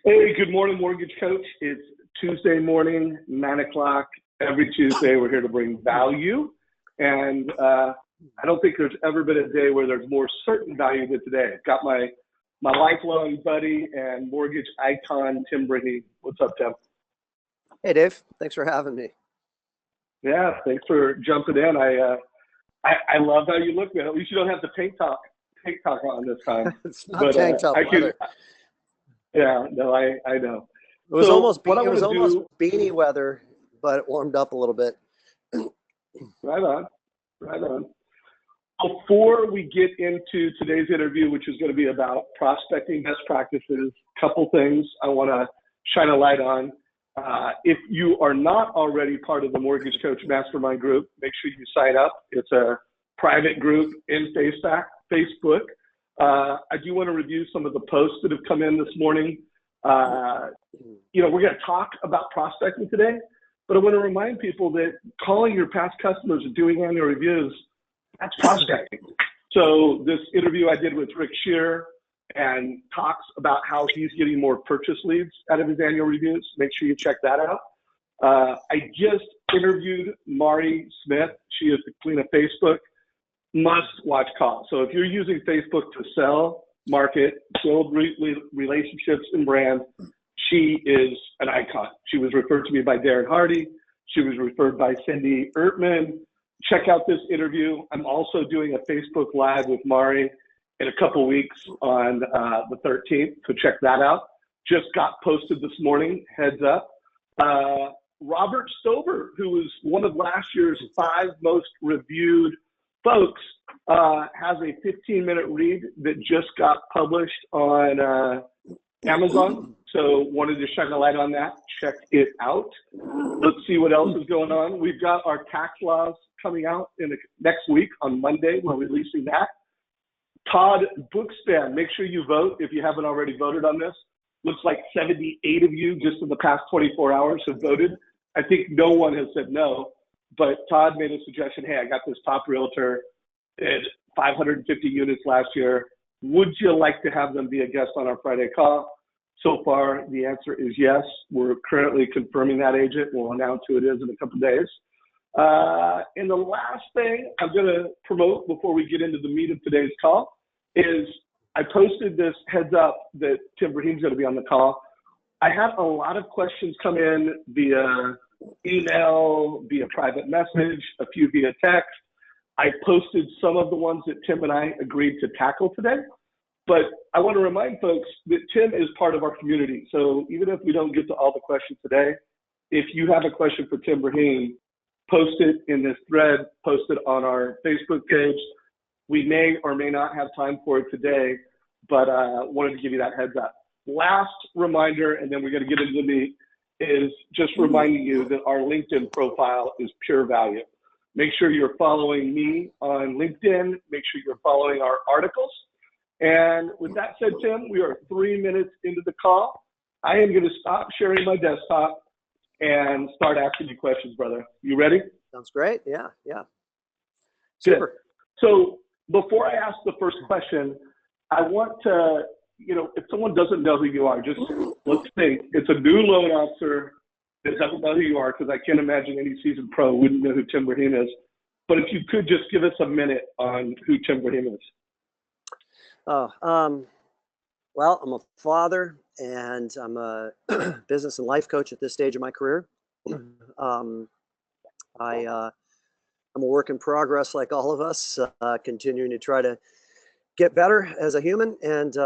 Hey, good morning, Mortgage Coach. It's Tuesday morning, 9 o'clock. Every Tuesday, we're here to bring value. And I don't think there's ever been a day where there's more certain value than today. I've got my lifelong buddy and mortgage icon, Tim Braheem. What's up, Tim? Hey, Dave. Thanks for having me. Yeah, thanks for jumping in. I love how you look, man. At least you don't have the tank top on this time. It's not tank top weather. Yeah, no, I know. It was almost beanie weather, but it warmed up a little bit. Right on. Before we get into today's interview, which is going to be about prospecting best practices, a couple things I want to shine a light on. If you are not already part of the Mortgage Coach Mastermind group, make sure you sign up. It's a private group in Facebook. I do want to review some of the posts that have come in this morning. We're going to talk about prospecting today, but I want to remind people that calling your past customers and doing annual reviews, that's prospecting. So this interview I did with Rick Shear and talks about how he's getting more purchase leads out of his annual reviews. Make sure you check that out. I just interviewed Mari Smith. She is the queen of Facebook. Must-watch call. So if you're using Facebook to sell, market, build relationships and brand, she is an icon. She was referred to me by Darren Hardy. She was referred by Cindy Ertman. Check out this interview. I'm also doing a Facebook Live with Mari in a couple weeks on the 13th, so check that out. Just got posted this morning, heads up. Robert Stover, who was one of last year's 5 most reviewed folks, has a 15-minute read that just got published on Amazon. So wanted to shine a light on that. Check it out. Let's see what else is going on. We've got our tax laws coming out next week on Monday. We're releasing that. Todd Bookspan, make sure you vote if you haven't already voted on this. Looks like 78 of you just in the past 24 hours have voted. I think no one has said no. But Todd made a suggestion, hey, I got this top realtor, did 550 units last year. Would you like to have them be a guest on our Friday call? So far, the answer is yes. We're currently confirming that agent. We'll announce who it is in a couple of days. And the last thing I'm going to promote before we get into the meat of today's call is I posted this heads up that Tim Braheem's going to be on the call. I had a lot of questions come in via email, via private message, a few via text. I posted some of the ones that Tim and I agreed to tackle today, but I want to remind folks that Tim is part of our community. So even if we don't get to all the questions today, if you have a question for Tim Braheem, post it in this thread, post it on our Facebook page. We may or may not have time for it today, but wanted to give you that heads up. Last reminder, and then we're going to get into the meat, is just reminding you that our LinkedIn profile is pure value. Make sure you're following me on LinkedIn. Make sure you're following our articles. And with that said, Tim, we are 3 minutes into the call. I am going to stop sharing my desktop and start asking you questions, brother. You ready? Sounds great. Yeah. Super. Good. So before I ask the first question, I want to, if someone doesn't know who you are, just let's think it's a new loan officer that doesn't know who you are, because I can't imagine any seasoned pro wouldn't know who Tim Braheem is. But if you could just give us a minute on who Tim Braheem is. Well, I'm a father and I'm a business and life coach at this stage of my career. I'm a work in progress like all of us, continuing to try to get better as a human and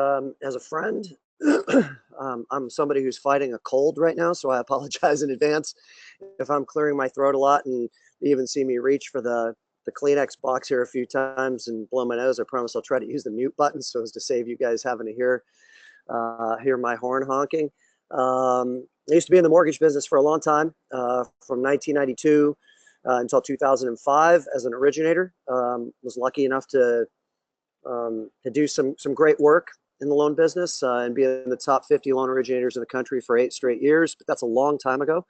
as a friend. I'm somebody who's fighting a cold right now, so I apologize in advance if I'm clearing my throat a lot, and you even see me reach for the Kleenex box here a few times and blow my nose. I promise I'll try to use the mute button so as to save you guys having to hear my horn honking. I used to be in the mortgage business for a long time, from 1992 until 2005 as an originator. Was lucky enough to do some great work in the loan business and be in the top 50 loan originators in the country for 8 straight years, but that's a long time ago.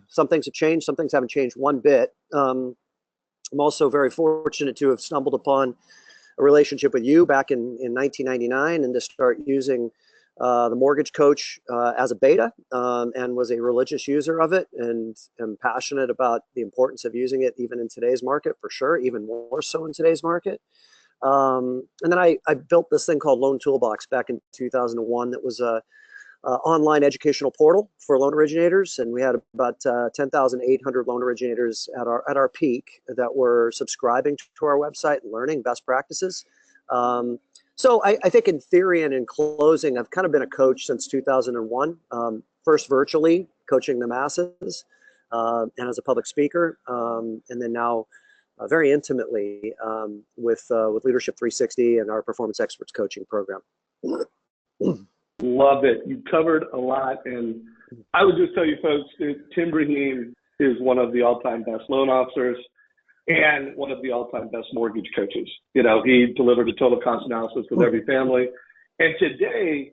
Some things have changed, some things haven't changed one bit. I'm also very fortunate to have stumbled upon a relationship with you back in 1999 and to start using the mortgage coach as a beta, and was a religious user of it, and am passionate about the importance of using it even in today's market, for sure, even more so in today's market. And then I built this thing called Loan Toolbox back in 2001 that was a online educational portal for loan originators, and we had about 10,800 loan originators at our peak that were subscribing to our website and learning best practices. So I think in theory and in closing, I've kind of been a coach since 2001. First virtually coaching the masses, and as a public speaker, and then now very intimately with Leadership 360 and our Performance Experts coaching program. Love it. You covered a lot, and I would just tell you folks that Tim Braheem is one of the all-time best loan officers and one of the all-time best mortgage coaches. You know, he delivered a total cost analysis with every family, and today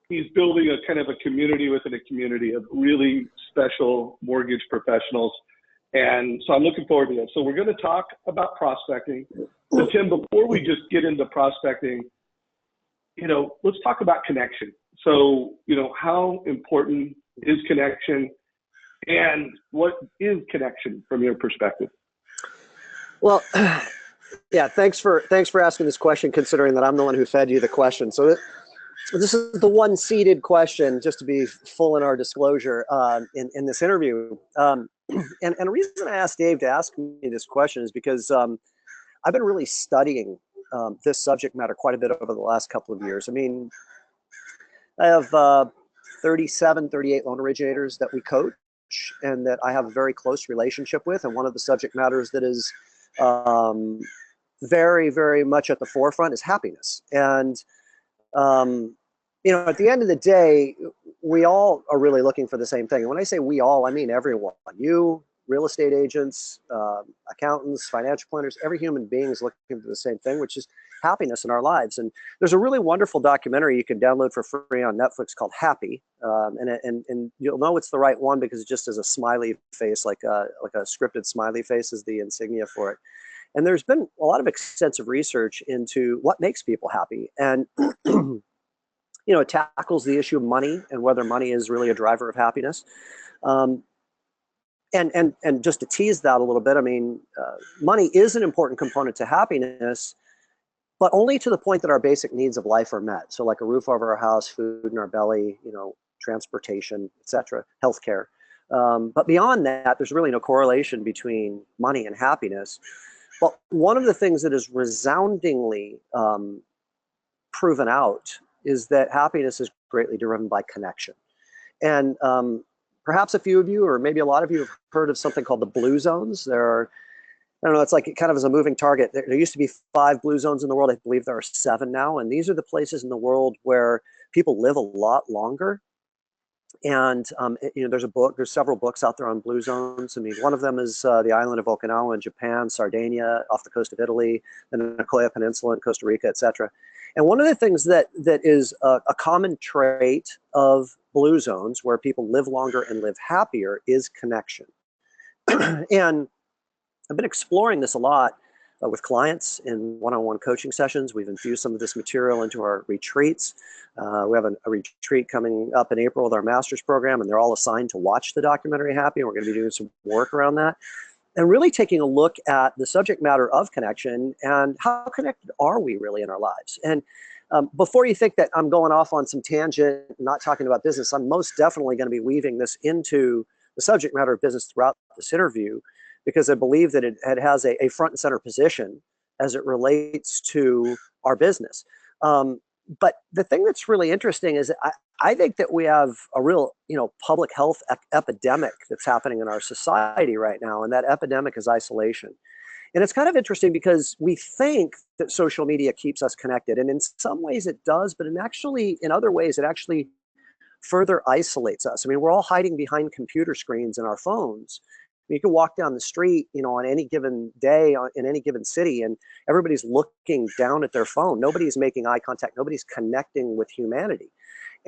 he's building a kind of a community within a community of really special mortgage professionals. And so I'm looking forward to this. So we're going to talk about prospecting. But Tim, before we just get into prospecting, you know, let's talk about connection. So, you know, how important is connection, and what is connection from your perspective? Well, yeah, thanks for asking this question, considering that I'm the one who fed you the question. So this is the one seeded question, just to be full in our disclosure in this interview. And the reason I asked Dave to ask me this question is because I've been really studying this subject matter quite a bit over the last couple of years. I mean, I have 37, 38 loan originators that we coach and that I have a very close relationship with. And one of the subject matters that is very, very much at the forefront is happiness. And, you know, at the end of the day, we all are really looking for the same thing. And when I say we all, I mean everyone. You, real estate agents, accountants, financial planners, every human being is looking for the same thing, which is happiness in our lives. And there's a really wonderful documentary you can download for free on Netflix called Happy. And you'll know it's the right one because it just is a smiley face, like a scripted smiley face is the insignia for it. And there's been a lot of extensive research into what makes people happy. And, you know, it tackles the issue of money and whether money is really a driver of happiness. And just to tease that a little bit, I mean, money is an important component to happiness, but only to the point that our basic needs of life are met. So like a roof over our house, food in our belly, you know, transportation, etc., healthcare. But beyond that, there's really no correlation between money and happiness. But one of the things that is resoundingly proven out is that happiness is greatly driven by connection. And perhaps a few of you, or maybe a lot of you, have heard of something called the blue zones. There are, I don't know, it's like it kind of is a moving target. There used to be 5 blue zones in the world. I believe there are 7 now. And these are the places in the world where people live a lot longer. And, you know, there's several books out there on blue zones. I mean, one of them is the island of Okinawa in Japan, Sardinia off the coast of Italy, the Nicoya Peninsula in Costa Rica, etc. And one of the things that is a common trait of blue zones, where people live longer and live happier, is connection. And I've been exploring this a lot with clients in one-on-one coaching sessions. We've infused some of this material into our retreats. We have a retreat coming up in April with our master's program, and they're all assigned to watch the documentary Happy. And we're going to be doing some work around that and really taking a look at the subject matter of connection and how connected are we really in our lives. And before you think that I'm going off on some tangent, not talking about business, I'm most definitely going to be weaving this into the subject matter of business throughout this interview, because I believe that it has a front and center position as it relates to our business. But the thing that's really interesting is I think that we have a real, you know, public health epidemic that's happening in our society right now, and that epidemic is isolation. And it's kind of interesting because we think that social media keeps us connected, and in some ways it does, but in other ways it actually further isolates us. I mean, we're all hiding behind computer screens and our phones. You can walk down the street, on any given day in any given city, and everybody's looking down at their phone. Nobody's making eye contact. Nobody's connecting with humanity.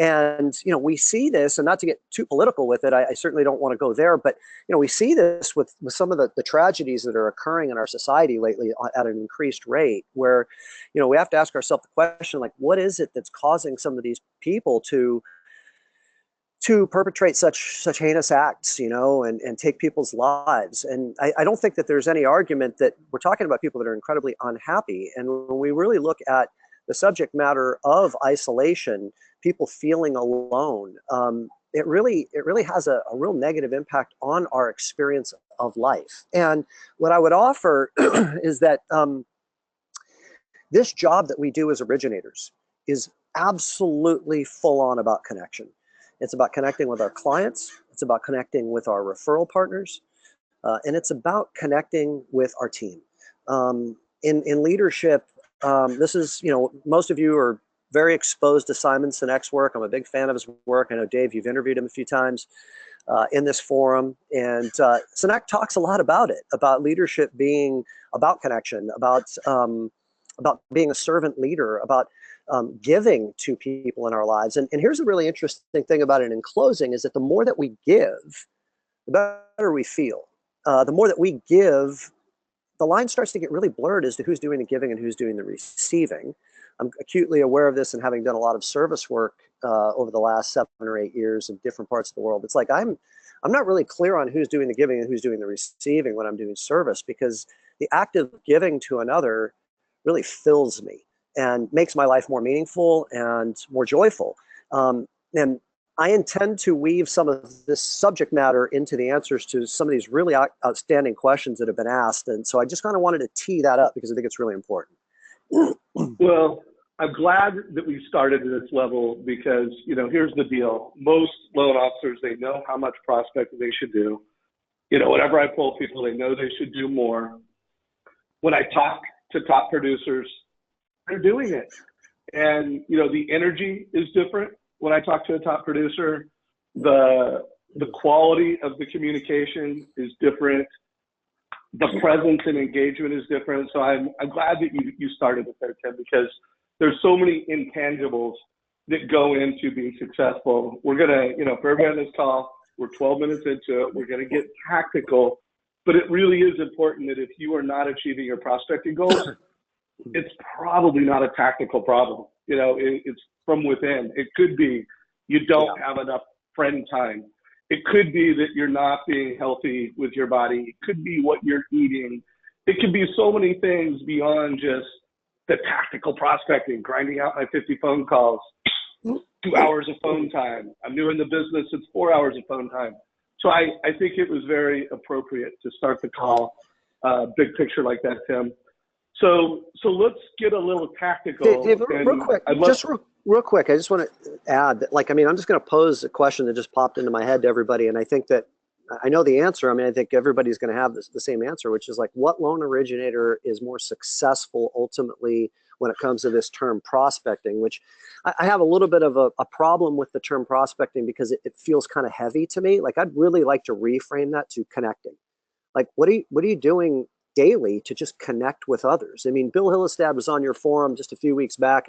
And, we see this, and not to get too political with it, I certainly don't want to go there, but, we see this with some of the tragedies that are occurring in our society lately at an increased rate, where, we have to ask ourselves the question, like, what is it that's causing some of these people to perpetrate such heinous acts, and take people's lives. And I don't think that there's any argument that we're talking about people that are incredibly unhappy. And when we really look at the subject matter of isolation, people feeling alone, it really has a real negative impact on our experience of life. And what I would offer is that this job that we do as originators is absolutely full on about connection. It's about connecting with our clients. It's about connecting with our referral partners. And it's about connecting with our team. In leadership, this is, most of you are very exposed to Simon Sinek's work. I'm a big fan of his work. I know, Dave, you've interviewed him a few times in this forum. And Sinek talks a lot about it, about leadership being about connection, about being a servant leader, about giving to people in our lives. And here's a really interesting thing about it in closing, is that the more that we give, the better we feel. The more that we give, the line starts to get really blurred as to who's doing the giving and who's doing the receiving. I'm acutely aware of this, and having done a lot of service work over the last 7 or 8 years in different parts of the world. It's like I'm not really clear on who's doing the giving and who's doing the receiving when I'm doing service, because the act of giving to another really fills me and makes my life more meaningful and more joyful. And I intend to weave some of this subject matter into the answers to some of these really outstanding questions that have been asked. And so I just kind of wanted to tee that up because I think it's really important. Well, I'm glad that we started at this level because, here's the deal. Most loan officers, they know how much prospecting they should do. Whenever I pull people, they know they should do more. When I talk to top producers, they're doing it. And, the energy is different. When I talk to a top producer, the quality of the communication is different. The presence and engagement is different. So I'm glad that you started with that, Tim, because there's so many intangibles that go into being successful. We're going to, for everybody on this call, we're 12 minutes into it. We're going to get tactical, but it really is important that if you are not achieving your prospecting goals, it's probably not a tactical problem. It's from within. It could be you don't have enough friend time. It could be that you're not being healthy with your body. It could be what you're eating. It could be so many things beyond just the tactical prospecting, grinding out my 50 phone calls, 2 hours of phone time. I'm new in the business. It's 4 hours of phone time. So I think it was very appropriate to start the call, big picture like that, Tim. So let's get a little tactical. Dave, real quick, real quick, I just want to add that, I'm just going to pose a question that just popped into my head to everybody. And I think that I know the answer. I think everybody's going to have the same answer, which is what loan originator is more successful ultimately when it comes to this term prospecting, which I have a little bit of a problem with the term prospecting because it feels kind of heavy to me. I'd really like to reframe that to connecting. What are you doing daily to just connect with others? Bill Hillestad was on your forum just a few weeks back.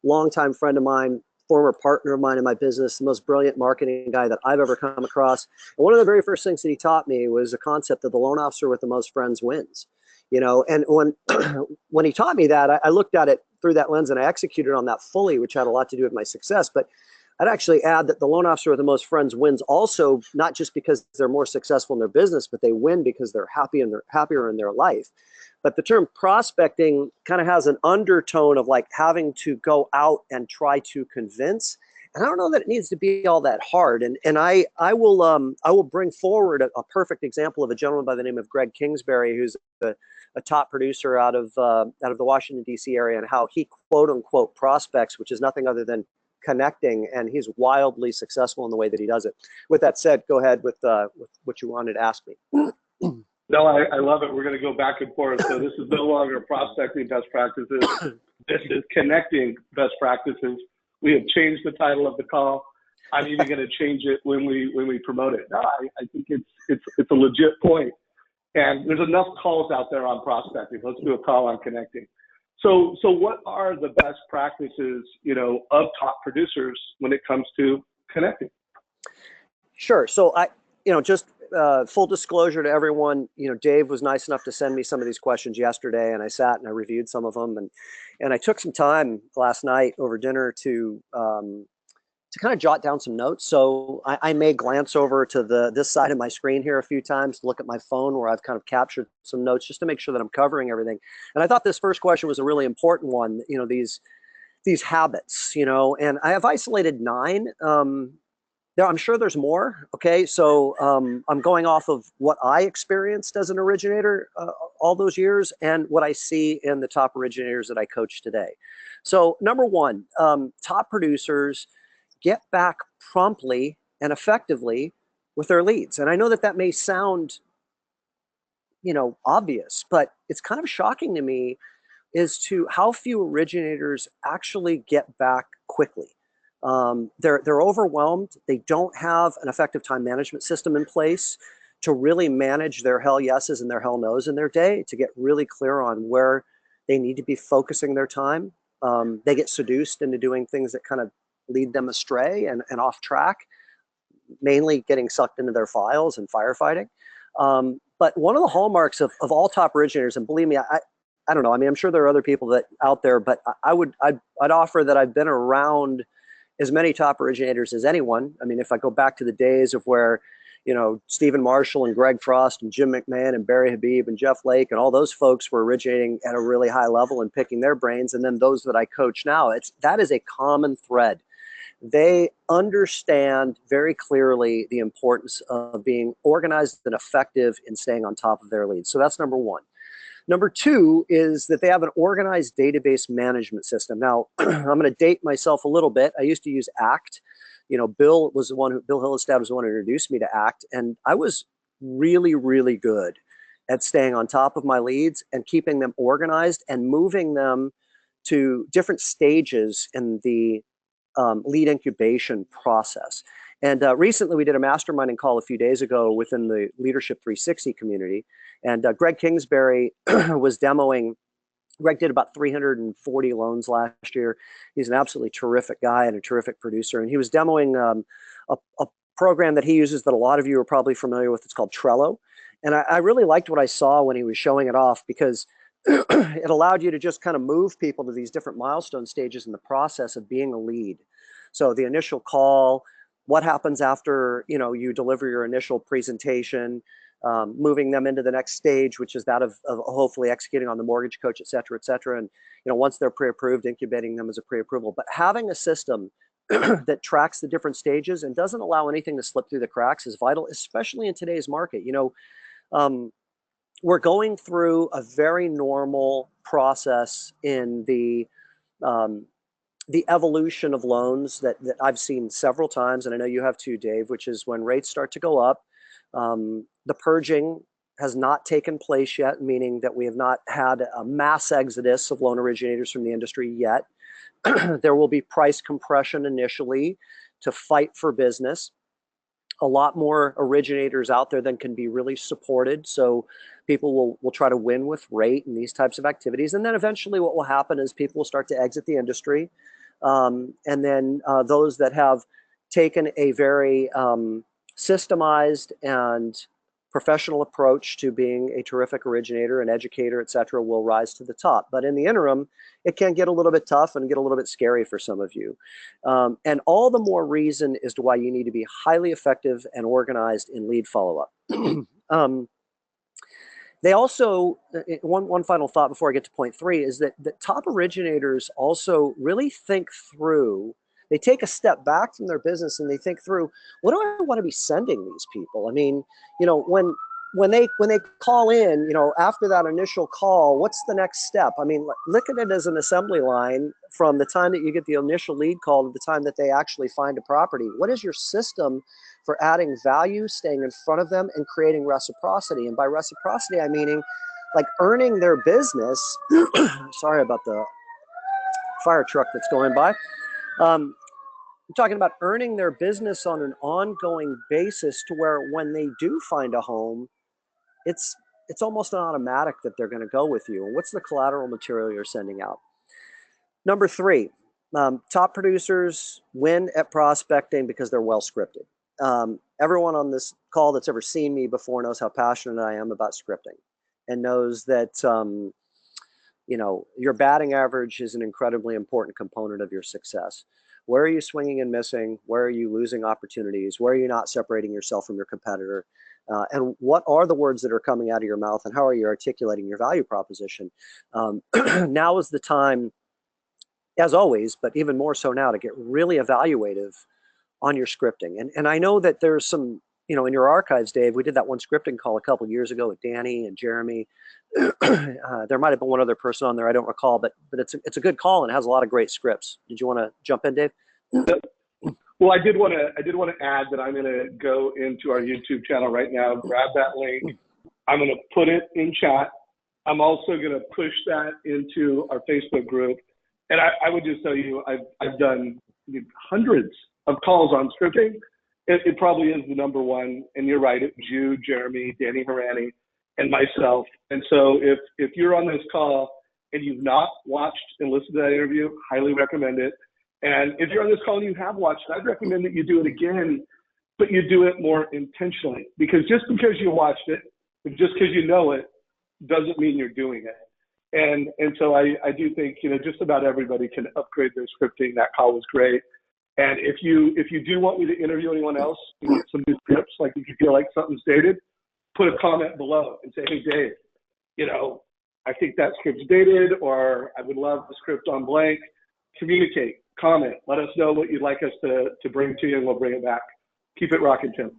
Longtime friend of mine, former partner of mine in my business, the most brilliant marketing guy that I've ever come across. And one of the very first things that he taught me was the concept that the loan officer with the most friends wins. And when he taught me that, I looked at it through that lens and I executed on that fully, which had a lot to do with my success. But I'd actually add that the loan officer with the most friends wins also, not just because they're more successful in their business, but they win because they're happy and they're happier in their life. But the term prospecting kind of has an undertone of having to go out and try to convince. And I don't know that it needs to be all that hard. And I will bring forward a perfect example of a gentleman by the name of Greg Kingsbury, who's a top producer out of the Washington, D.C. area, and how he quote unquote prospects, which is nothing other than connecting, and he's wildly successful in the way that he does it. With that said, go ahead with what you wanted to ask me. No, I love it. We're going to go back and forth. So this is no longer prospecting best practices. This is connecting best practices. We have changed the title of the call. I'm even going to change it when we promote it. No, I think it's a legit point. And there's enough calls out there on prospecting. Let's do a call on connecting. So what are the best practices, of top producers when it comes to connecting? Sure. So just full disclosure to everyone, Dave was nice enough to send me some of these questions yesterday, and I sat and I reviewed some of them, and I took some time last night over dinner to kind of jot down some notes. So I may glance over to this side of my screen here a few times to look at my phone where I've kind of captured some notes just to make sure that I'm covering everything. And I thought this first question was a really important one. These habits, and I have isolated 9. I'm sure there's more. Okay, so I'm going off of what I experienced as an originator all those years and what I see in the top originators that I coach today. So number one, top producers get back promptly and effectively with their leads. And I know that may sound, obvious, but it's kind of shocking to me as to how few originators actually get back quickly. They're overwhelmed. They don't have an effective time management system in place to really manage their hell yeses and their hell nos in their day, to get really clear on where they need to be focusing their time. They get seduced into doing things that kind of lead them astray and off track, mainly getting sucked into their files and firefighting. But one of the hallmarks of all top originators, and believe me, I don't know. I mean, I'm sure there are other people that out there, but I'd offer that I've been around as many top originators as anyone. I mean, if I go back to the days of where, Stephen Marshall and Greg Frost and Jim McMahon and Barry Habib and Jeff Lake and all those folks were originating at a really high level and picking their brains. And then those that I coach now, that is a common thread. They understand very clearly the importance of being organized and effective in staying on top of their leads. So that's number one. Number two is that they have an organized database management system. Now, I'm going to date myself a little bit. I used to use ACT. Bill Hillestad was the one who introduced me to ACT, and I was really, really good at staying on top of my leads and keeping them organized and moving them to different stages in the lead incubation process. And recently we did a masterminding call a few days ago within the Leadership 360 community. And Greg Kingsbury was demoing. Greg did about 340 loans last year. He's an absolutely terrific guy and a terrific producer. And he was demoing a program that he uses that a lot of you are probably familiar with. It's called Trello. And I really liked what I saw when he was showing it off, because it allowed you to just kind of move people to these different milestone stages in the process of being a lead. So the initial call, what happens after you deliver your initial presentation, moving them into the next stage, which is that of hopefully executing on the mortgage coach, et cetera, et cetera. And once they're pre-approved, incubating them as a pre-approval. But having a system that tracks the different stages and doesn't allow anything to slip through the cracks is vital, especially in today's market. We're going through a very normal process in the evolution of loans that I've seen several times, and I know you have too, Dave, which is when rates start to go up. The purging has not taken place yet, meaning that we have not had a mass exodus of loan originators from the industry yet. There will be price compression initially to fight for business. A lot more originators out there than can be really supported. So people will try to win with rate and these types of activities. And then eventually what will happen is people will start to exit the industry. And then those that have taken a very systemized and professional approach to being a terrific originator and educator, et cetera, will rise to the top. But in the interim, it can get a little bit tough and get a little bit scary for some of you. And all the more reason as to why you need to be highly effective and organized in lead follow-up. They also, one final thought before I get to point 3, is that top originators also really think through. They take a step back from their business and they think through, what do I want to be sending these people? I mean, when they call in, after that initial call, what's the next step? I mean, look at it as an assembly line from the time that you get the initial lead call to the time that they actually find a property. What is your system for adding value, staying in front of them, and creating reciprocity? And by reciprocity, I meaning like earning their business. Sorry about the fire truck that's going by. I'm talking about earning their business on an ongoing basis to where when they do find a home, it's almost an automatic that they're going to go with you. And what's the collateral material you're sending out? Number three, top producers win at prospecting because they're well scripted. Everyone on this call that's ever seen me before knows how passionate I am about scripting, and knows that your batting average is an incredibly important component of your success. Where are you swinging and missing? Where are you losing opportunities? Where are you not separating yourself from your competitor? And what are the words that are coming out of your mouth, and how are you articulating your value proposition? Now is the time, as always, but even more so now, to get really evaluative on your scripting. And I know that there's some, in your archives, Dave, we did that one scripting call a couple of years ago with Danny and Jeremy. There might have been one other person on there, I don't recall, but it's a good call and has a lot of great scripts. Did you want to jump in, Dave? Well, I did want to add that I'm going to go into our YouTube channel right now, grab that link. I'm going to put it in chat. I'm also going to push that into our Facebook group. And I would just tell you, I've done hundreds of calls on scripting. It probably is the number one. And you're right, it's you, Jeremy, Danny Harani, and myself. And so if you're on this call and you've not watched and listened to that interview, highly recommend it. And if you're on this call and you have watched it, I'd recommend that you do it again, but you do it more intentionally. Because just because you watched it, just because you know it, doesn't mean you're doing it. And so I do think, just about everybody can upgrade their scripting. That call was great. And if you do want me to interview anyone else and get some new scripts, like if you feel like something's dated, put a comment below and say, hey, Dave, I think that script's dated, or I would love the script on blank. Communicate, comment, let us know what you'd like us to bring to you, and we'll bring it back. Keep it rocking, Tim.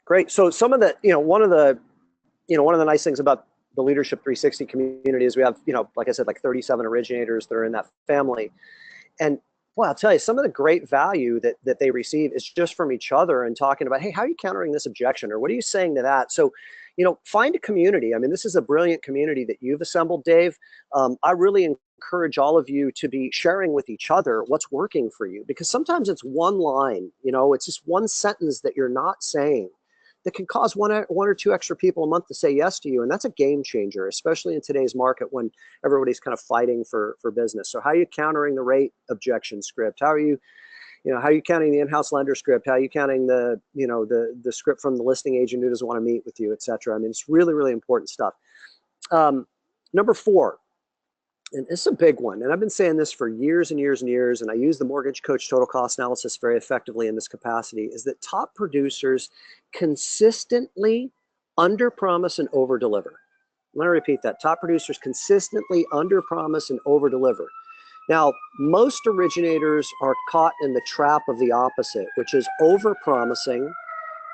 Great. So some of the, one of the nice things about the Leadership 360 community is we have, like I said, like 37 originators that are in that family. And well, I'll tell you, some of the great value that they receive is just from each other and talking about, hey, how are you countering this objection? Or what are you saying to that? So, find a community. I mean, this is a brilliant community that you've assembled, Dave. I really encourage all of you to be sharing with each other what's working for you, because sometimes it's one line, it's just one sentence that you're not saying that can cause one or two extra people a month to say yes to you. And that's a game changer, especially in today's market when everybody's kind of fighting for business. So how are you countering the rate objection script? How are you, how are you counting the in-house lender script? How are you counting the script from the listing agent who doesn't want to meet with you, et cetera? I mean, it's really, really important stuff. Number 4, and this is a big one, and I've been saying this for years and years and years, and I use the Mortgage Coach total cost analysis very effectively in this capacity, is that top producers consistently underpromise and overdeliver. I'm going to repeat that. Top producers consistently underpromise and overdeliver. Now, most originators are caught in the trap of the opposite, which is overpromising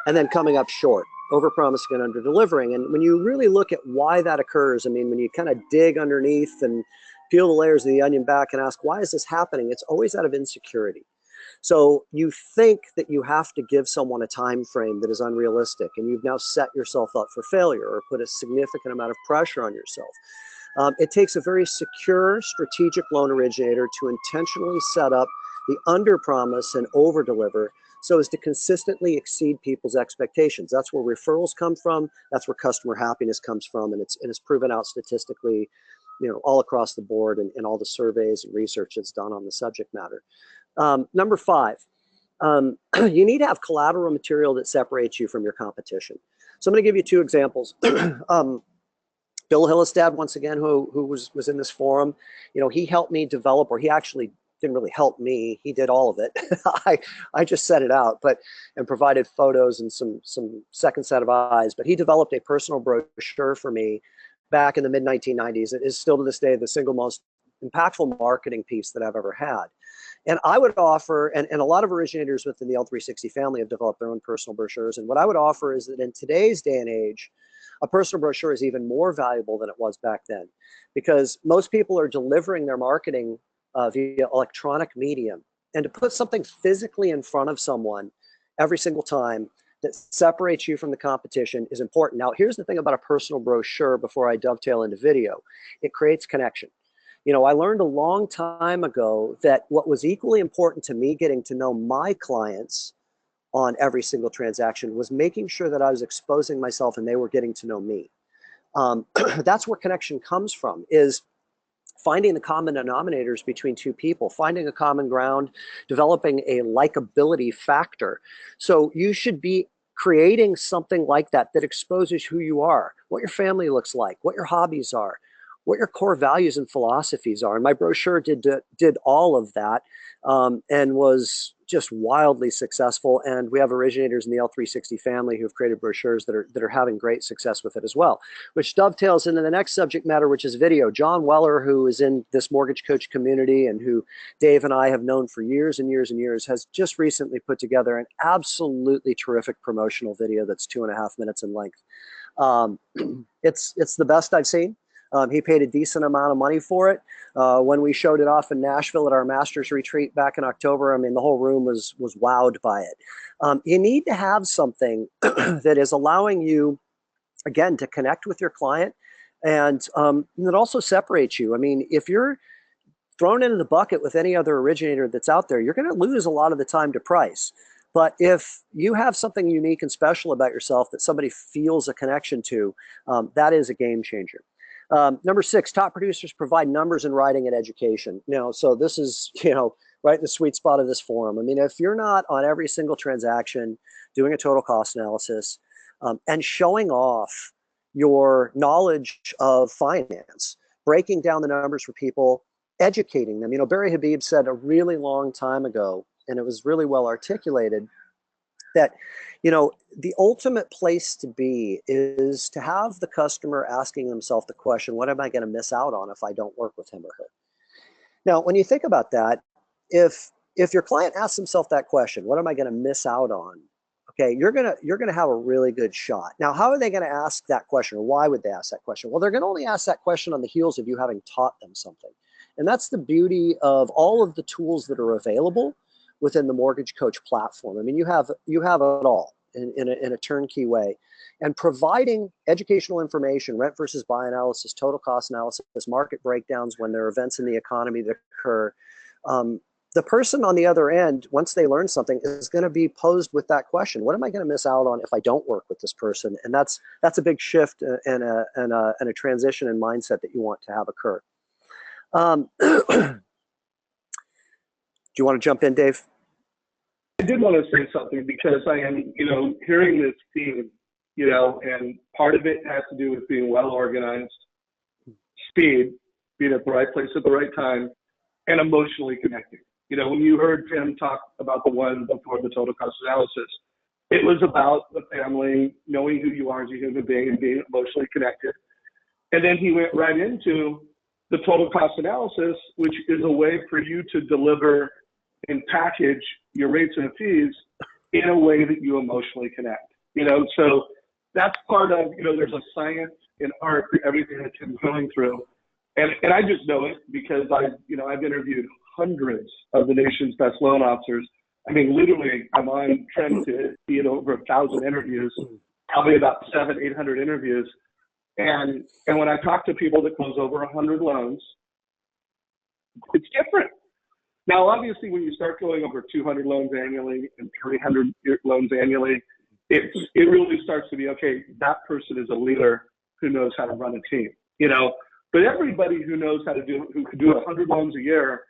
and then coming up short. Overpromising and underdelivering. And when you really look at why that occurs, I mean, when you kind of dig underneath and peel the layers of the onion back and ask, why is this happening? It's always out of insecurity. So you think that you have to give someone a time frame that is unrealistic, and you've now set yourself up for failure or put a significant amount of pressure on yourself. It takes a very secure, strategic loan originator to intentionally set up the underpromise and overdeliver so as to consistently exceed people's expectations. That's where referrals come from. That's where customer happiness comes from, and it's proven out statistically, all across the board and all the surveys and research that's done on the subject matter. Number 5, you need to have collateral material that separates you from your competition. So I'm going to give you 2 examples. Bill Hillestad, once again, who was in this forum, he helped me develop, or he actually didn't really help me. He did all of it. I just set it out, and provided photos and some second set of eyes. But he developed a personal brochure for me back in the mid 1990s. It is still to this day the single most impactful marketing piece that I've ever had. And I would offer, and a lot of originators within the L360 family have developed their own personal brochures. And what I would offer is that in today's day and age, a personal brochure is even more valuable than it was back then, because most people are delivering their marketing via electronic medium. And to put something physically in front of someone every single time that separates you from the competition is important. Now, here's the thing about a personal brochure before I dovetail into video. It creates connection. I learned a long time ago that what was equally important to me getting to know my clients on every single transaction was making sure that I was exposing myself and they were getting to know me. That's where connection comes from, is finding the common denominators between two people, finding a common ground, developing a likability factor. So you should be creating something like that that exposes who you are, what your family looks like, what your hobbies are, what your core values and philosophies are. And my brochure did all of that, and was just wildly successful. And we have originators in the L360 family who've created brochures that are having great success with it as well, which dovetails into the next subject matter, which is video. John Weller, who is in this mortgage coach community and who Dave and I have known for years and years and years, has just recently put together an absolutely terrific promotional video that's 2.5 minutes in length. It's the best I've seen. He paid a decent amount of money for it. When we showed it off in Nashville at our master's retreat back in October, I mean, the whole room was wowed by it. You need to have something that is allowing you, again, to connect with your client, and that also separates you. I mean, if you're thrown into the bucket with any other originator that's out there, you're going to lose a lot of the time to price. But if you have something unique and special about yourself that somebody feels a connection to, that is a game changer. Number 6, top producers provide numbers in writing and education. So this is, right in the sweet spot of this forum. I mean, if you're not on every single transaction doing a total cost analysis, and showing off your knowledge of finance, breaking down the numbers for people, educating them. Barry Habib said a really long time ago, and it was really well articulated, that the ultimate place to be is to have the customer asking themselves the question, what am I going to miss out on if I don't work with him or her? Now, when you think about that, if your client asks himself that question, what am I going to miss out on? Okay, you're gonna have a really good shot. Now, how are they going to ask that question, or why would they ask that question? Well, they're going to only ask that question on the heels of you having taught them something. And that's the beauty of all of the tools that are available within the Mortgage Coach platform. I mean, you have it all in a turnkey way. And providing educational information, rent versus buy analysis, total cost analysis, market breakdowns when there are events in the economy that occur. The person on the other end, once they learn something, is going to be posed with that question: what am I going to miss out on if I don't work with this person? And that's a big shift and a transition in mindset that you want to have occur. Do you want to jump in, Dave? I did want to say something, because I am, hearing this theme, and part of it has to do with being well organized, speed, being at the right place at the right time, and emotionally connecting. When you heard Tim talk about the one before the total cost analysis, it was about the family, knowing who you are as a human being and being emotionally connected. And then he went right into the total cost analysis, which is a way for you to deliver and package your rates and fees in a way that you emotionally connect. So that's part of, there's a science and art for everything that Tim's going through. And I just know it because I've interviewed hundreds of the nation's best loan officers. I mean, literally, I'm on trend to be in over 1,000 interviews, probably about 700-800 interviews. And when I talk to people that close over 100 loans, it's different. Now, obviously, when you start going over 200 loans annually and 300 loans annually, it really starts to be, okay, that person is a leader who knows how to run a team, But everybody who knows how to who can do 100 loans a year,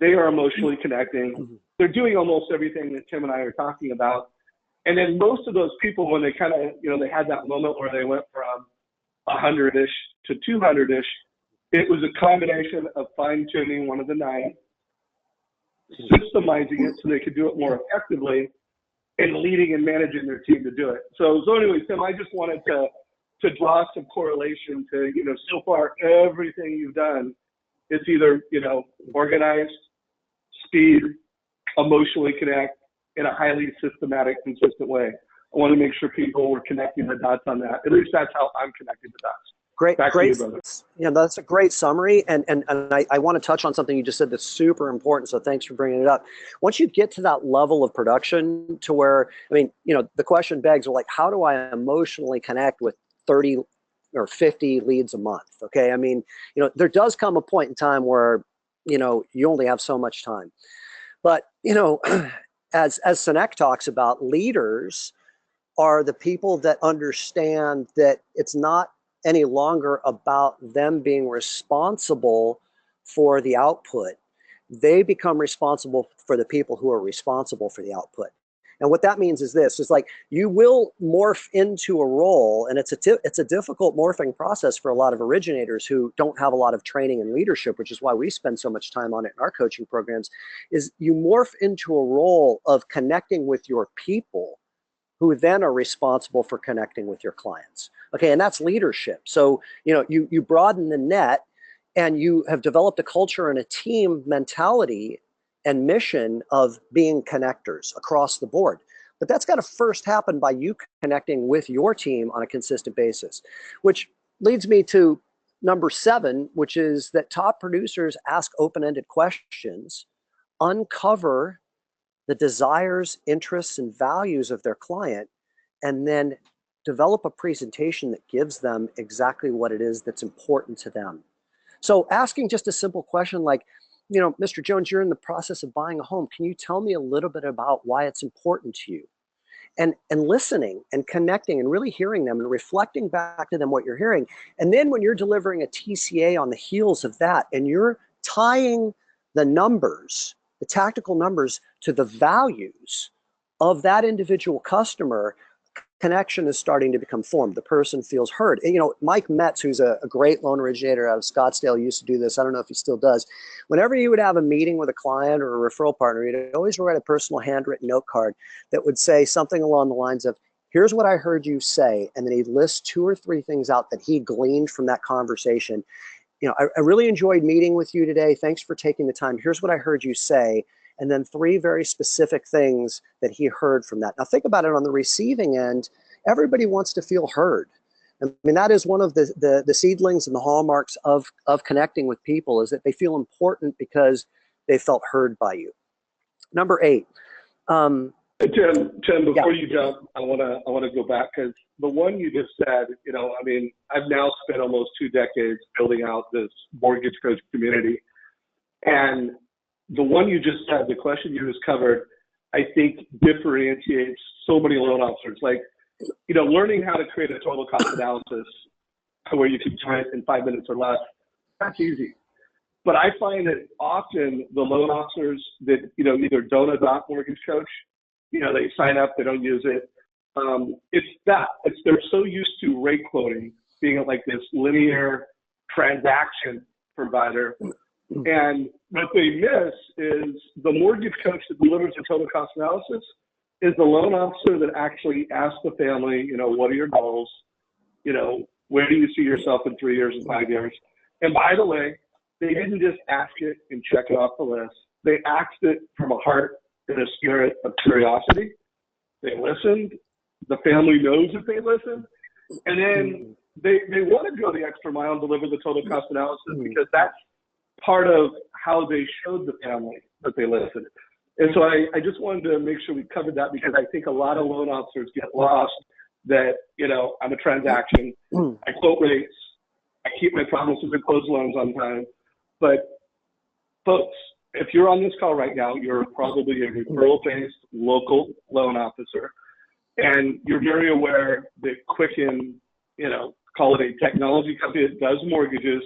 they are emotionally connecting. They're doing almost everything that Tim and I are talking about. And then most of those people, when they kind of, they had that moment where they went from 100-ish to 200-ish, it was a combination of fine-tuning one of the 9, systemizing it so they could do it more effectively, and leading and managing their team to do it. So anyway, Tim, I just wanted to draw some correlation to, so far everything you've done, it's either, organized, speed, emotionally connect in a highly systematic, consistent way. I want to make sure people were connecting the dots on that. At least that's how I'm connecting the dots. Great. You, yeah, that's a great summary. And I want to touch on something you just said that's super important. So thanks for bringing it up. Once you get to that level of production to where, the question begs, well, like, how do I emotionally connect with 30 or 50 leads a month. Okay. I mean, there does come a point in time where, you only have so much time. But, as Sinek talks about, leaders are the people that understand that it's not any longer about them being responsible for the output. They become responsible for the people who are responsible for the output. And what that means is this, is like you will morph into a role, and it's a difficult morphing process for a lot of originators who don't have a lot of training and leadership, which is why we spend so much time on it in our coaching programs, is you morph into a role of connecting with your people who then are responsible for connecting with your clients. Okay, and that's leadership. So, you broaden the net and you have developed a culture and a team mentality and mission of being connectors across the board. But that's got to first happen by you connecting with your team on a consistent basis, which leads me to number 7, which is that top producers ask open-ended questions, uncover the desires, interests, and values of their client, and then develop a presentation that gives them exactly what it is that's important to them. So asking just a simple question like, Mr. Jones, you're in the process of buying a home. Can you tell me a little bit about why it's important to you? And listening and connecting and really hearing them and reflecting back to them what you're hearing. And then when you're delivering a TCA on the heels of that, and you're tying the numbers, the tactical numbers, to the values of that individual customer, connection is starting to become formed. The person feels heard. And, Mike Metz, who's a great loan originator out of Scottsdale, used to do this. I don't know if he still does. Whenever you would have a meeting with a client or a referral partner, he'd always write a personal handwritten note card that would say something along the lines of, here's what I heard you say. And then he'd list 2 or 3 things out that he gleaned from that conversation. I really enjoyed meeting with you today. Thanks for taking the time. Here's what I heard you say. And then 3 very specific things that he heard from that. Now think about it on the receiving end. Everybody wants to feel heard. I mean, that is one of the seedlings and the hallmarks of connecting with people, is that they feel important because they felt heard by you. Number 8. Tim, before you jump, I wanna go back, because the one you just said, I've now spent almost 2 decades building out this mortgage coach community, and the one you just said, the question you just covered, I think differentiates so many loan officers. Like, learning how to create a total cost analysis where you can do it in 5 minutes or less, that's easy. But I find that often the loan officers that, either don't adopt Mortgage Coach, they sign up, they don't use it. They're so used to rate quoting, being like this linear transaction provider. And what they miss is the mortgage coach that delivers a total cost analysis is the loan officer that actually asks the family, what are your goals? Where do you see yourself in 3 years and 5 years? And by the way, they didn't just ask it and check it off the list. They asked it from a heart and a spirit of curiosity. They listened. The family knows that they listened. And then they want to go the extra mile and deliver the total cost analysis, because that's part of how they showed the family that they listened. And so I just wanted to make sure we covered that, because I think a lot of loan officers get lost that, I'm a transaction, I quote rates, I keep my promises and close loans on time. But folks, if you're on this call right now, you're probably a referral-based local loan officer, and you're very aware that Quicken, call it a technology company that does mortgages,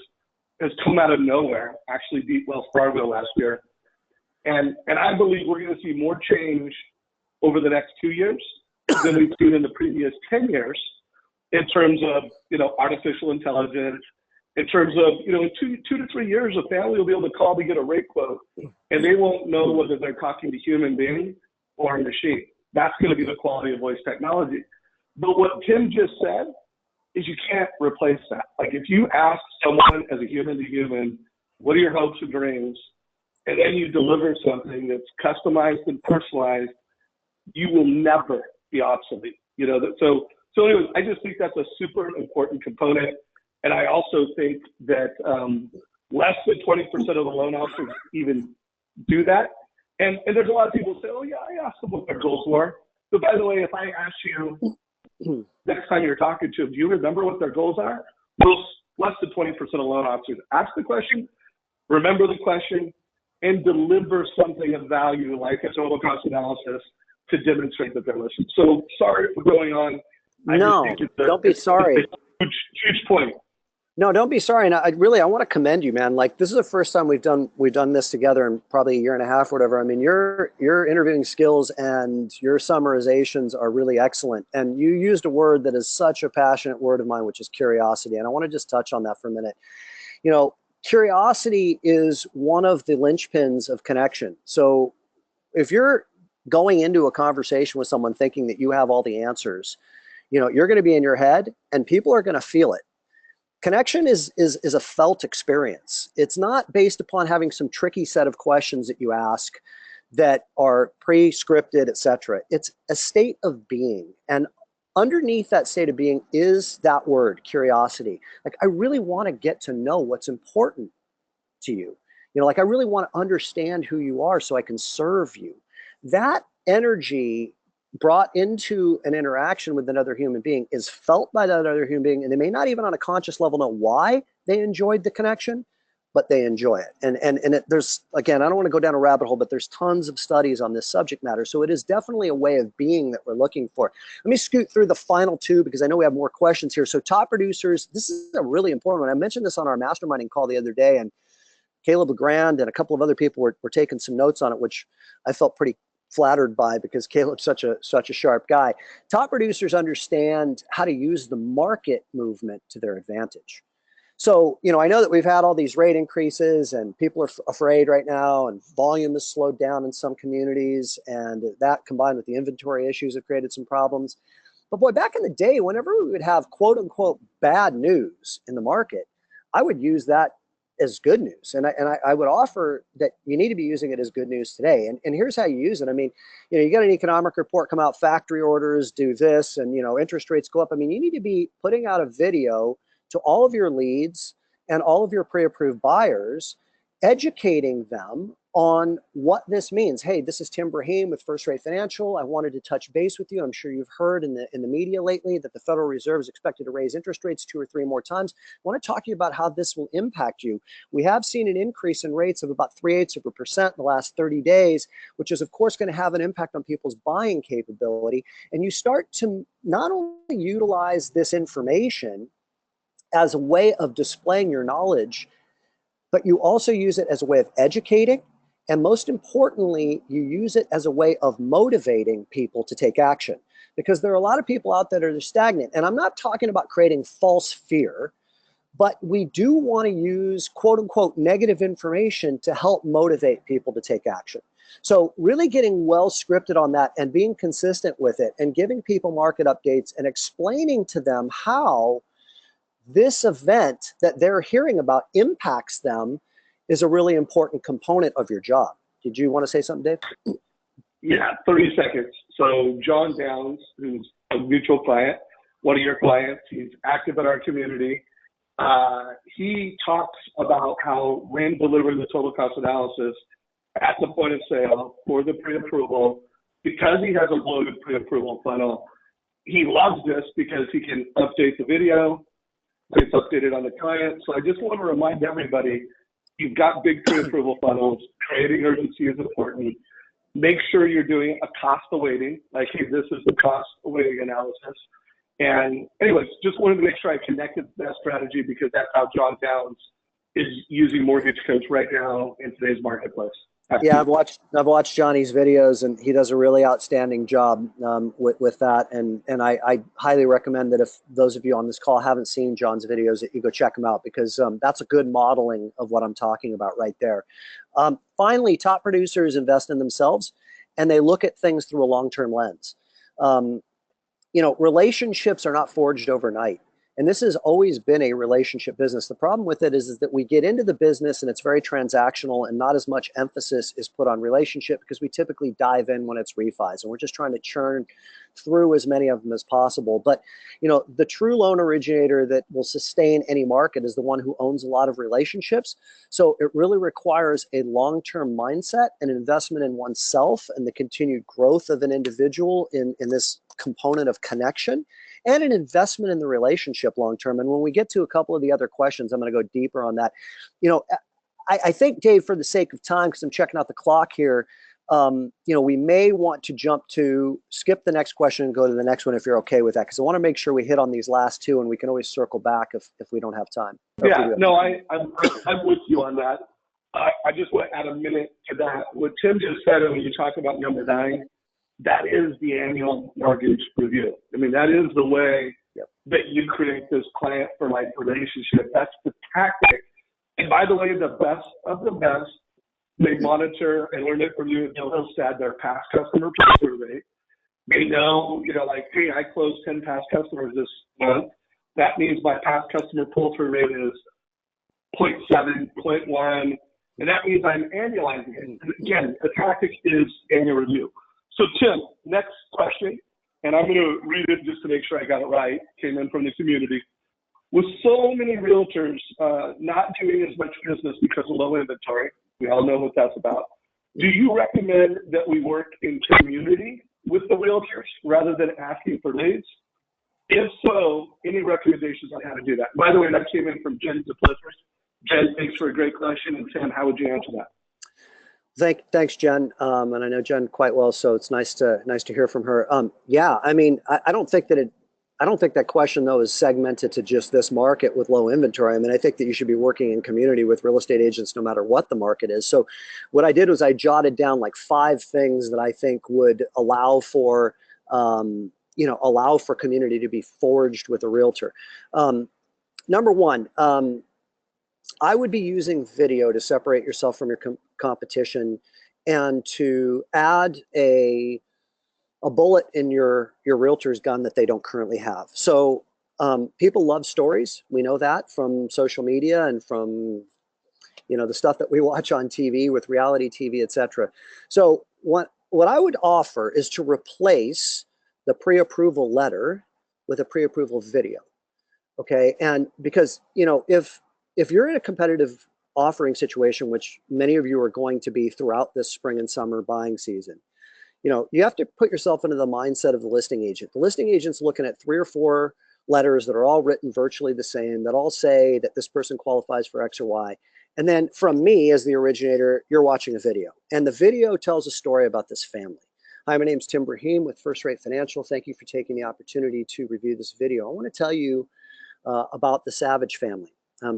has come out of nowhere, actually beat Wells Fargo last year. And I believe we're going to see more change over the next 2 years than we've seen in the previous 10 years in terms of, artificial intelligence, in terms of, in 2 to 3 years, a family will be able to call to get a rate quote, and they won't know whether they're talking to human being or a machine. That's going to be the quality of voice technology. But what Tim just said is you can't replace that. Like, if you ask someone as a human to human, what are your hopes and dreams, and then you deliver something that's customized and personalized, you will never be obsolete. So anyways, I just think that's a super important component. And I also think that less than 20% of the loan officers even do that. And there's a lot of people who say, oh yeah, I asked them what their goals were. But by the way, if I ask you next time you're talking to them, do you remember what their goals are? most less than 20% of loan officers ask the question, remember the question, and deliver something of value like a total cost analysis to demonstrate that they're listening. So sorry for going on. No, don't be sorry. Huge point. No, don't be sorry. And I want to commend you, man. Like, this is the first time we've done this together in probably a year and a half or whatever. I mean, your interviewing skills and your summarizations are really excellent. And you used a word that is such a passionate word of mine, which is curiosity. And I want to just touch on that for a minute. You know, curiosity is one of the linchpins of connection. So if you're going into a conversation with someone thinking that you have all the answers, you know, you're going to be in your head and people are going to feel it. Connection is a felt experience. It's not based upon having some tricky set of questions that you ask that are pre-scripted, etc. It's a state of being. And underneath that state of being is that word, curiosity. Like, I really want to get to know what's important to you. You know, like, I really want to understand who you are so I can serve you. That energy brought into an interaction with another human being is felt by that other human being, and they may not even on a conscious level know why they enjoyed the connection, but they enjoy it. And there's, again, I don't want to go down a rabbit hole, but there's tons of studies on this subject matter. So it is definitely a way of being that we're looking for. Let me scoot through the final two because I know we have more questions here. So top producers, this is a really important one. I mentioned this on our masterminding call the other day, and Caleb LeGrand and a couple of other people were taking some notes on it, which I felt pretty flattered by because Caleb's such a sharp guy. Top producers understand how to use the market movement to their advantage. So, you know, I know that we've had all these rate increases and people are afraid right now, and volume has slowed down in some communities, and that combined with the inventory issues have created some problems. But boy, back in the day, whenever we would have quote unquote bad news in the market, I would use that as good news. And I would offer that you need to be using it as good news today. And here's how you use it. I mean, you know, you got an economic report come out, factory orders do this, and, you know, interest rates go up. I mean, you need to be putting out a video to all of your leads and all of your pre-approved buyers, educating them on what this means. Hey, this is Tim Braheem with First Rate Financial. I wanted to touch base with you. I'm sure you've heard in the media lately that the Federal Reserve is expected to raise interest rates 2 or 3 more times. I want to talk to you about how this will impact you. We have seen an increase in rates of about 0.3% in the last 30 days, which is of course going to have an impact on people's buying capability. And you start to not only utilize this information as a way of displaying your knowledge, but you also use it as a way of educating. And most importantly, you use it as a way of motivating people to take action, because there are a lot of people out there that are stagnant. And I'm not talking about creating false fear, but we do want to use quote unquote negative information to help motivate people to take action. So really getting well scripted on that and being consistent with it and giving people market updates and explaining to them how this event that they're hearing about impacts them is a really important component of your job. Did you want to say something, Dave? Yeah, 30 seconds. So John Downs, who's a mutual client, one of your clients, he's active in our community. He talks about how when delivering the total cost analysis at the point of sale for the pre-approval, because he has a loaded pre-approval funnel, he loves this because he can update the video, it's updated on the client. So I just want to remind everybody, you've got big pre-approval funnels. Creating urgency is important. Make sure you're doing a cost awaiting, like, hey, this is the cost awaiting analysis. And anyways, just wanted to make sure I connected that strategy because that's how John Downs is using Mortgage Coach right now in today's marketplace. Yeah, I've watched Johnny's videos, and he does a really outstanding job with that. And I highly recommend that if those of you on this call haven't seen John's videos, that you go check them out, because that's a good modeling of what I'm talking about right there. Finally, top producers invest in themselves, and they look at things through a long-term lens. You know, relationships are not forged overnight. And this has always been a relationship business. The problem with it is that we get into the business and it's very transactional, and not as much emphasis is put on relationship because we typically dive in when it's refis and we're just trying to churn through as many of them as possible. But, you know, the true loan originator that will sustain any market is the one who owns a lot of relationships. So it really requires a long-term mindset and investment in oneself and the continued growth of an individual in this component of connection. and an investment in the relationship long term. And when we get to a couple of the other questions, I'm going to go deeper on that. You know, I think, Dave, for the sake of time, because I'm checking out the clock here, you know, we may want to skip the next question and go to the next one if you're okay with that, because I want to make sure we hit on these last two, and we can always circle back if we don't have time. Yeah, no, I'm with you on that. I just want to add a minute to that. What Tim just said, when you talk about number 9, that is the annual mortgage review. I mean, that is the way that you create this client for life relationship. That's the tactic. And by the way, the best of the best, they monitor and learn it from you. They'll stat their past customer pull-through rate. They know, you know, like, hey, I closed 10 past customers this month. That means my past customer pull-through rate is 0.7, 0.1, and that means I'm annualizing it. And again, the tactic is annual review. So Tim, next question, and I'm going to read it just to make sure I got it right. Came in from the community. With so many realtors not doing as much business because of low inventory, we all know what that's about. Do you recommend that we work in community with the realtors rather than asking for leads? If so, any recommendations on how to do that? By the way, that came in from Jen Duplessis. Jen, thanks for a great question. And Sam, how would you answer that? Thanks, Jen. And I know Jen quite well, so it's nice to hear from her. Yeah, I mean, I don't think that question though is segmented to just this market with low inventory. I mean, I think that you should be working in community with real estate agents no matter what the market is. So what I did was I jotted down like 5 things that I think would allow for community to be forged with a realtor. Number 1, I would be using video to separate yourself from your competition and to add a bullet in your realtor's gun that they don't currently have. So people love stories. We know that from social media and from, you know, the stuff that we watch on TV with reality TV, etc. So what I would offer is to replace the pre-approval letter with a pre-approval video. Okay, and because, you know, if you're in a competitive offering situation, which many of you are going to be throughout this spring and summer buying season, you know, you have to put yourself into the mindset of the listing agent. The listing agent's looking at 3 or 4 letters that are all written virtually the same, that all say that this person qualifies for X or Y. And then from me as the originator, you're watching a video. And the video tells a story about this family. Hi, my name's Tim Braheem with First Rate Financial. Thank you for taking the opportunity to review this video. I want to tell you about the Savage family.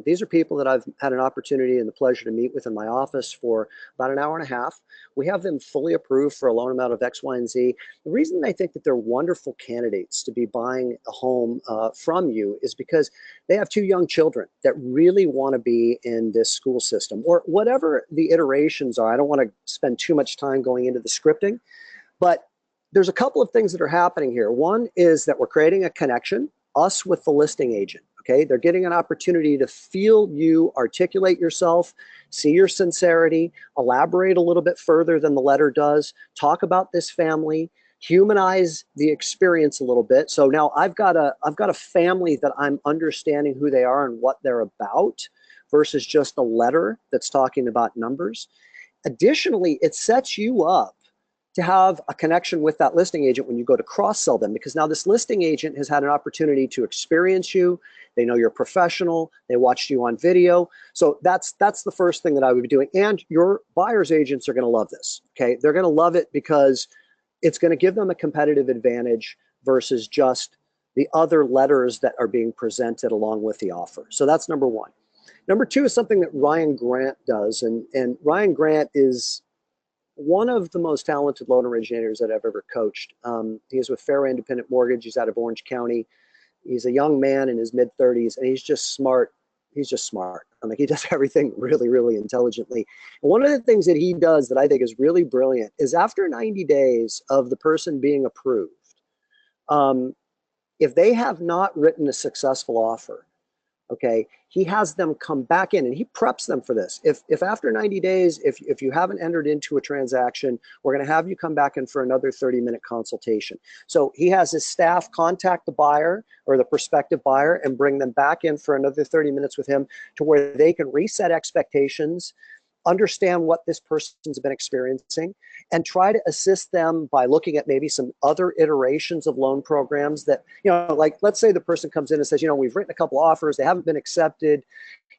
These are people that I've had an opportunity and the pleasure to meet with in my office for about an hour and a half. We have them fully approved for a loan amount of X, Y, and Z. The reason I think that they're wonderful candidates to be buying a home from you is because they have 2 young children that really want to be in this school system, or whatever the iterations are. I don't want to spend too much time going into the scripting, but there's a couple of things that are happening here. One is that we're creating a connection, us with the listing agent. Okay, they're getting an opportunity to feel you articulate yourself, see your sincerity, elaborate a little bit further than the letter does, talk about this family, humanize the experience a little bit. So now I've got a family that I'm understanding who they are and what they're about versus just a letter that's talking about numbers. Additionally, it sets you up to have a connection with that listing agent when you go to cross-sell them, because now this listing agent has had an opportunity to experience you. They know you're professional. They watched you on video. So that's the first thing that I would be doing. And your buyer's agents are going to love this. Okay, they're going to love it because it's going to give them a competitive advantage versus just the other letters that are being presented along with the offer. So that's number 1. Number 2 is something that Ryan Grant does, and Ryan Grant is one of the most talented loan originators that I've ever coached. He is with Fairway Independent Mortgage. He's out of Orange County. He's a young man in his mid-30s, and he's just smart. He's just smart. I mean, he does everything really, really intelligently. And one of the things that he does that I think is really brilliant is after 90 days of the person being approved, if they have not written a successful offer, okay, he has them come back in and he preps them for this. If after 90 days, if you haven't entered into a transaction, we're going to have you come back in for another 30-minute consultation. So he has his staff contact the buyer or the prospective buyer and bring them back in for another 30 minutes with him to where they can reset expectations understand what this person's been experiencing, and try to assist them by looking at maybe some other iterations of loan programs that, like let's say the person comes in and says, we've written a couple offers, they haven't been accepted.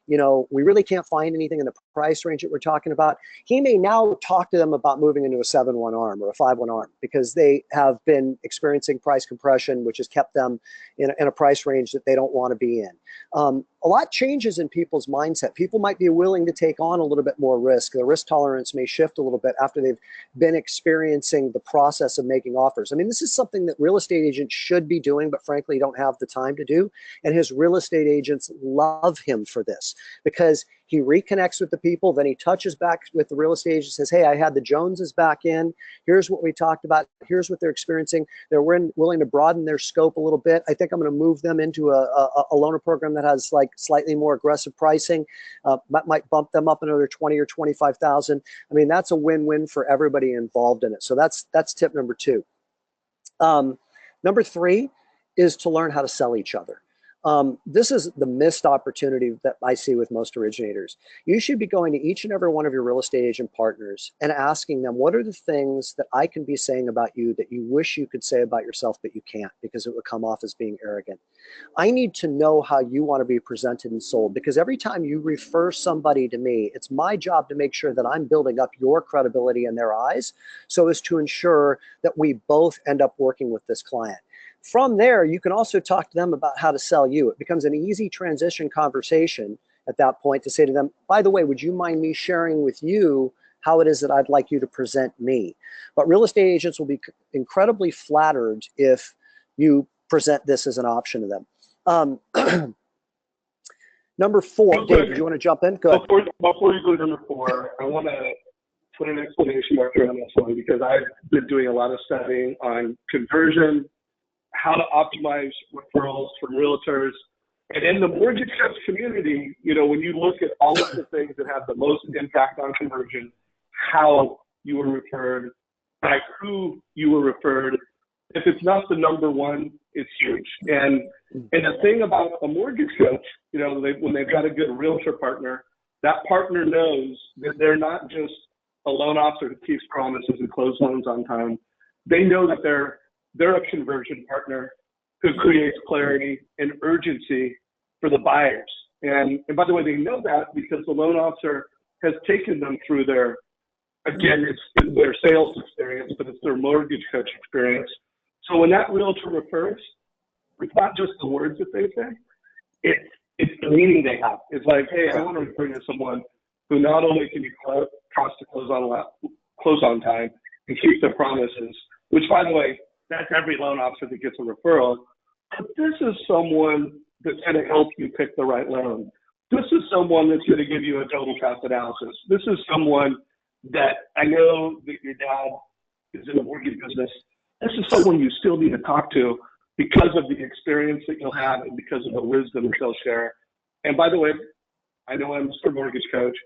We really can't find anything in the price range that we're talking about. He may now talk to them about moving into a 7-1 ARM or a 5-1 ARM because they have been experiencing price compression, which has kept them in a price range that they don't want to be in. A lot changes in people's mindset. People might be willing to take on a little bit more risk. The risk tolerance may shift a little bit after they've been experiencing the process of making offers. I mean, this is something that real estate agents should be doing, but frankly, don't have the time to do. And his real estate agents love him for this, because he reconnects with the people, then he touches back with the real estate agent, says, hey, I had the Joneses back in. Here's what we talked about. Here's what they're experiencing. They're willing to broaden their scope a little bit. I think I'm going to move them into a loaner program that has like slightly more aggressive pricing. Might bump them up another 20 or 25,000. I mean, that's a win-win for everybody involved in it. So that's tip number 2. Number 3 is to learn how to sell each other. This is the missed opportunity that I see with most originators. You should be going to each and every one of your real estate agent partners and asking them, what are the things that I can be saying about you that you wish you could say about yourself, but you can't because it would come off as being arrogant. I need to know how you want to be presented and sold, because every time you refer somebody to me, it's my job to make sure that I'm building up your credibility in their eyes so as to ensure that we both end up working with this client. From there, you can also talk to them about how to sell you. It becomes an easy transition conversation at that point to say to them, by the way, would you mind me sharing with you how it is that I'd like you to present me? But real estate agents will be incredibly flattered if you present this as an option to them. Number 4, Dave, do you want to jump in? Go ahead. Before you go to number 4, I want to put an explanation mark around this one, because I've been doing a lot of studying on conversion, how to optimize referrals from realtors. And in the mortgage coach community, when you look at all of the things that have the most impact on conversion, how you were referred, by who you were referred, if it's not the number 1, it's huge. And the thing about a mortgage coach, when they've got a good realtor partner, that partner knows that they're not just a loan officer who keeps promises and closes loans on time. They know that they're a conversion partner who creates clarity and urgency for the buyers. And by the way, they know that because the loan officer has taken them through their sales experience, but it's their mortgage coach experience. So when that realtor refers, it's not just the words that they say, it's the meaning they have. It's like, hey, I want to refer you to someone who not only can be cost to close on time and keep their promises, which, by the way, that's every loan officer that gets a referral. But this is someone that's going to help you pick the right loan. This is someone that's going to give you a total cost analysis. This is someone that, I know that your dad is in the mortgage business. This is someone you still need to talk to because of the experience that you'll have and because of the wisdom that they'll share. And by the way, I know I'm Mr. Mortgage Coach,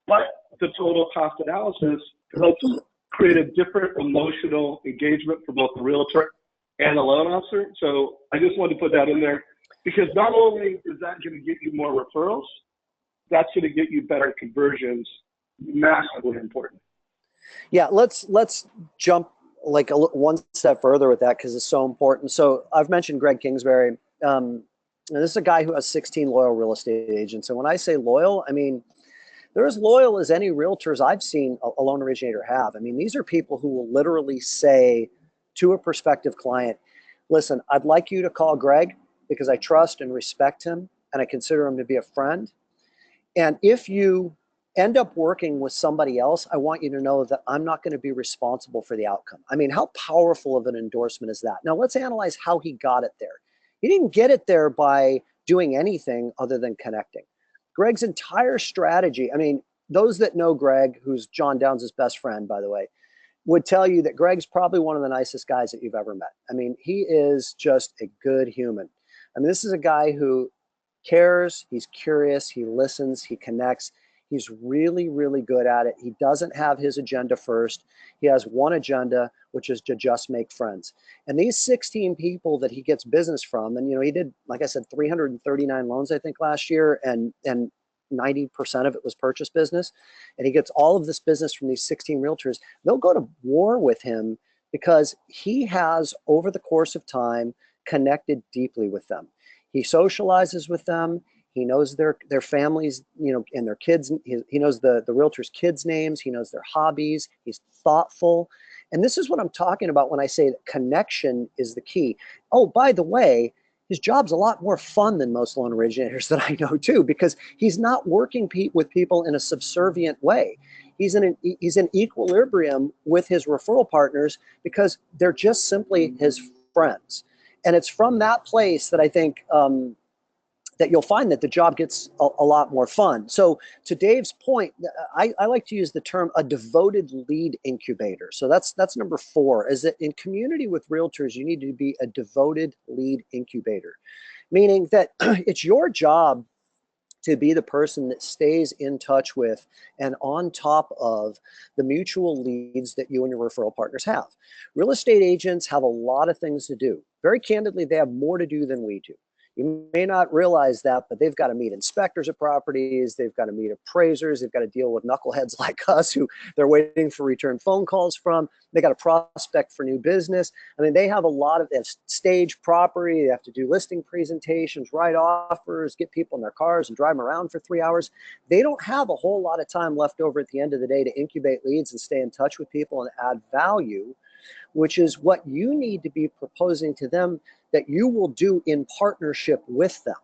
but the total cost analysis helps create a different emotional engagement for both the realtor and the loan officer. So I just wanted to put that in there, because not only is that going to get you more referrals, that's going to get you better conversions. Massively important. Yeah, let's jump like one step further with that, because it's so important. So I've mentioned Greg Kingsbury. And this is a guy who has 16 loyal real estate agents. And when I say loyal, I mean, they're as loyal as any realtors I've seen a loan originator have. I mean, these are people who will literally say to a prospective client, listen, I'd like you to call Greg because I trust and respect him and I consider him to be a friend. And if you end up working with somebody else, I want you to know that I'm not going to be responsible for the outcome. I mean, how powerful of an endorsement is that? Now, let's analyze how he got it there. He didn't get it there by doing anything other than connecting. Greg's entire strategy, I mean, those that know Greg, who's John Downs' best friend, by the way, would tell you that Greg's probably one of the nicest guys that you've ever met. I mean, he is just a good human. I mean, this is a guy who cares, he's curious, he listens, he connects. He's really, really good at it. He doesn't have his agenda first. He has one agenda, which is to just make friends. And these 16 people that he gets business from, and he did, like I said, 339 loans, I think, last year, and 90% of it was purchase business, and he gets all of this business from these 16 realtors. They'll go to war with him because he has, over the course of time, connected deeply with them. He socializes with them. He knows their families, and their kids. He knows the realtors' kids' names. He knows their hobbies. He's thoughtful. And this is what I'm talking about when I say that connection is the key. Oh, by the way, his job's a lot more fun than most loan originators that I know too, because he's not working with people in a subservient way. He's in equilibrium with his referral partners because they're just simply his friends. And it's from that place that I think that you'll find that the job gets a lot more fun. So to Dave's point, I like to use the term a devoted lead incubator. So that's number 4, is that in community with realtors, you need to be a devoted lead incubator, meaning that it's your job to be the person that stays in touch with and on top of the mutual leads that you and your referral partners have. Real estate agents have a lot of things to do. Very candidly, they have more to do than we do. You may not realize that, but they've got to meet inspectors of properties. They've got to meet appraisers. They've got to deal with knuckleheads like us who they're waiting for return phone calls from. They got to prospect for new business. I mean, they have a lot of stage property. They have to do listing presentations, write offers, get people in their cars and drive them around for 3 hours. They don't have a whole lot of time left over at the end of the day to incubate leads and stay in touch with people and add value, which is what you need to be proposing to them that you will do in partnership with them.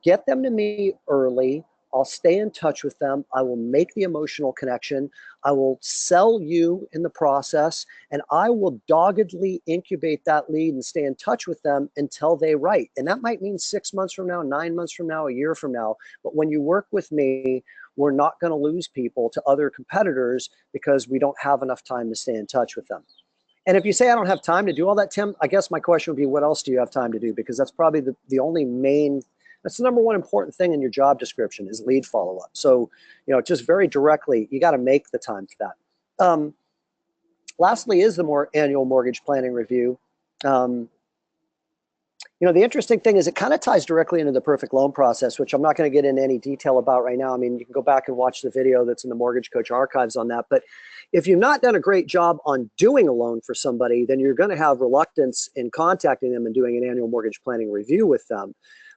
Get them to me early. I'll stay in touch with them. I will make the emotional connection. I will sell you in the process, and I will doggedly incubate that lead and stay in touch with them until they write. And that might mean 6 months from now, 9 months from now, a year from now. But when you work with me, we're not going to lose people to other competitors because we don't have enough time to stay in touch with them. And if you say I don't have time to do all that, Tim, I guess my question would be, what else do you have time to do? Because that's probably the only that's the number one important thing in your job description is lead follow-up. So, just very directly, you got to make the time for that. Lastly is the annual mortgage planning review. The interesting thing is it kind of ties directly into the perfect loan process, which I'm not going to get into any detail about right now. I mean, you can go back and watch the video that's in the Mortgage Coach archives on that. But if you've not done a great job on doing a loan for somebody, then you're going to have reluctance in contacting them and doing an annual mortgage planning review with them.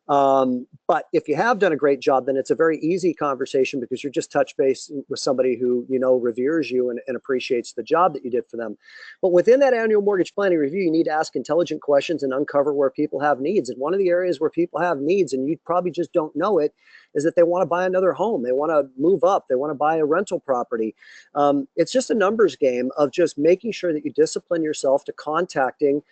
But if you have done a great job, then it's a very easy conversation because you're just touch base with somebody who, reveres you and appreciates the job that you did for them. But within that annual mortgage planning review, you need to ask intelligent questions and uncover where people have needs. And one of the areas where people have needs, and you probably just don't know it, is that they want to buy another home. They want to move up. They want to buy a rental property. It's just a numbers game of just making sure that you discipline yourself to contacting,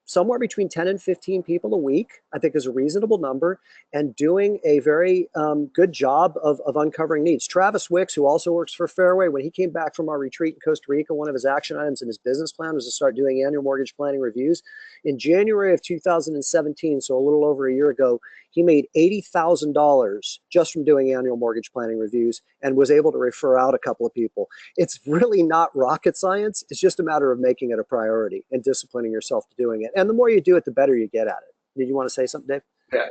somewhere between 10 and 15 people a week, I think is a reasonable number, and doing a very good job of uncovering needs. Travis Wicks, who also works for Fairway, when he came back from our retreat in Costa Rica, one of his action items in his business plan was to start doing annual mortgage planning reviews. In January of 2017, so a little over a year ago, he made $80,000 just from doing annual mortgage planning reviews and was able to refer out a couple of people. It's really not rocket science. It's just a matter of making it a priority and disciplining yourself to doing it. And the more you do it, the better you get at it. Did you want to say something, Dave? Yeah.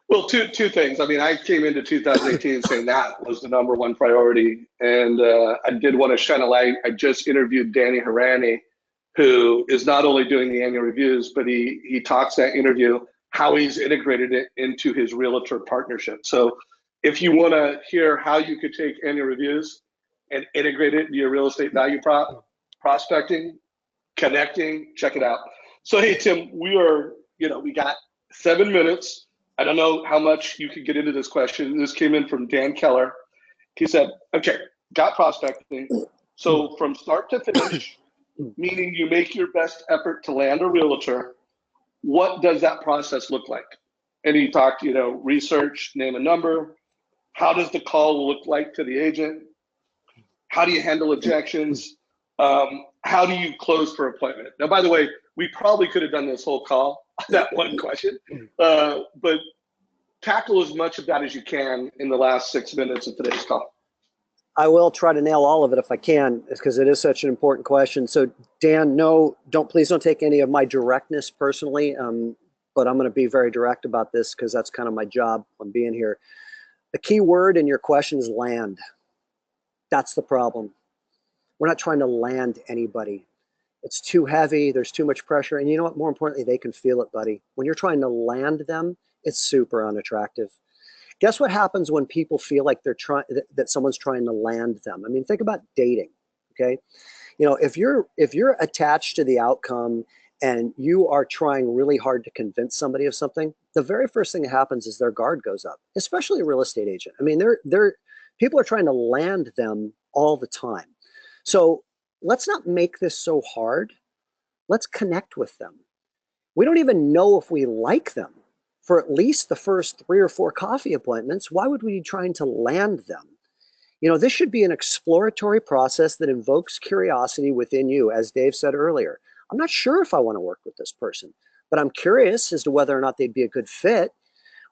Well, two things. I mean, I came into 2018 saying that was the number one priority. And I did want to shine a light. I just interviewed Danny Harani, who is not only doing the annual reviews, but he talks that interview how he's integrated it into his realtor partnership. So if you want to hear how you could take annual reviews and integrate it into your real estate value prospecting, connecting, check it out. So, hey, Tim, we got 7 minutes. I don't know how much you could get into this question. This came in from Dan Keller. He said, okay, got prospecting. So from start to finish, meaning you make your best effort to land a realtor, what does that process look like? And he talked, research, name a number. How does the call look like to the agent? How do you handle objections? How do you close for appointment? Now, by the way, we probably could have done this whole call on that one question, but tackle as much of that as you can in the last 6 minutes of today's call. I will try to nail all of it if I can, because it is such an important question. So Dan, please don't take any of my directness personally. but I'm going to be very direct about this because that's kind of my job on being here. The key word in your question is land. That's the problem. We're not trying to land anybody. It's too heavy. There's too much pressure. And you know what? More importantly, they can feel it, buddy. When you're trying to land them, it's super unattractive. Guess what happens when people feel like they're trying, that someone's trying to land them? I mean, think about dating, okay? You know, if you're attached to the outcome and you are trying really hard to convince somebody of something, the very first thing that happens is their guard goes up, especially a real estate agent. I mean, people are trying to land them all the time. So let's not make this so hard. Let's connect with them. We don't even know if we like them for at least the first 3 or 4 coffee appointments. Why would we be trying to land them? You know, this should be an exploratory process that invokes curiosity within you. As Dave said earlier, I'm not sure if I want to work with this person, but I'm curious as to whether or not they'd be a good fit.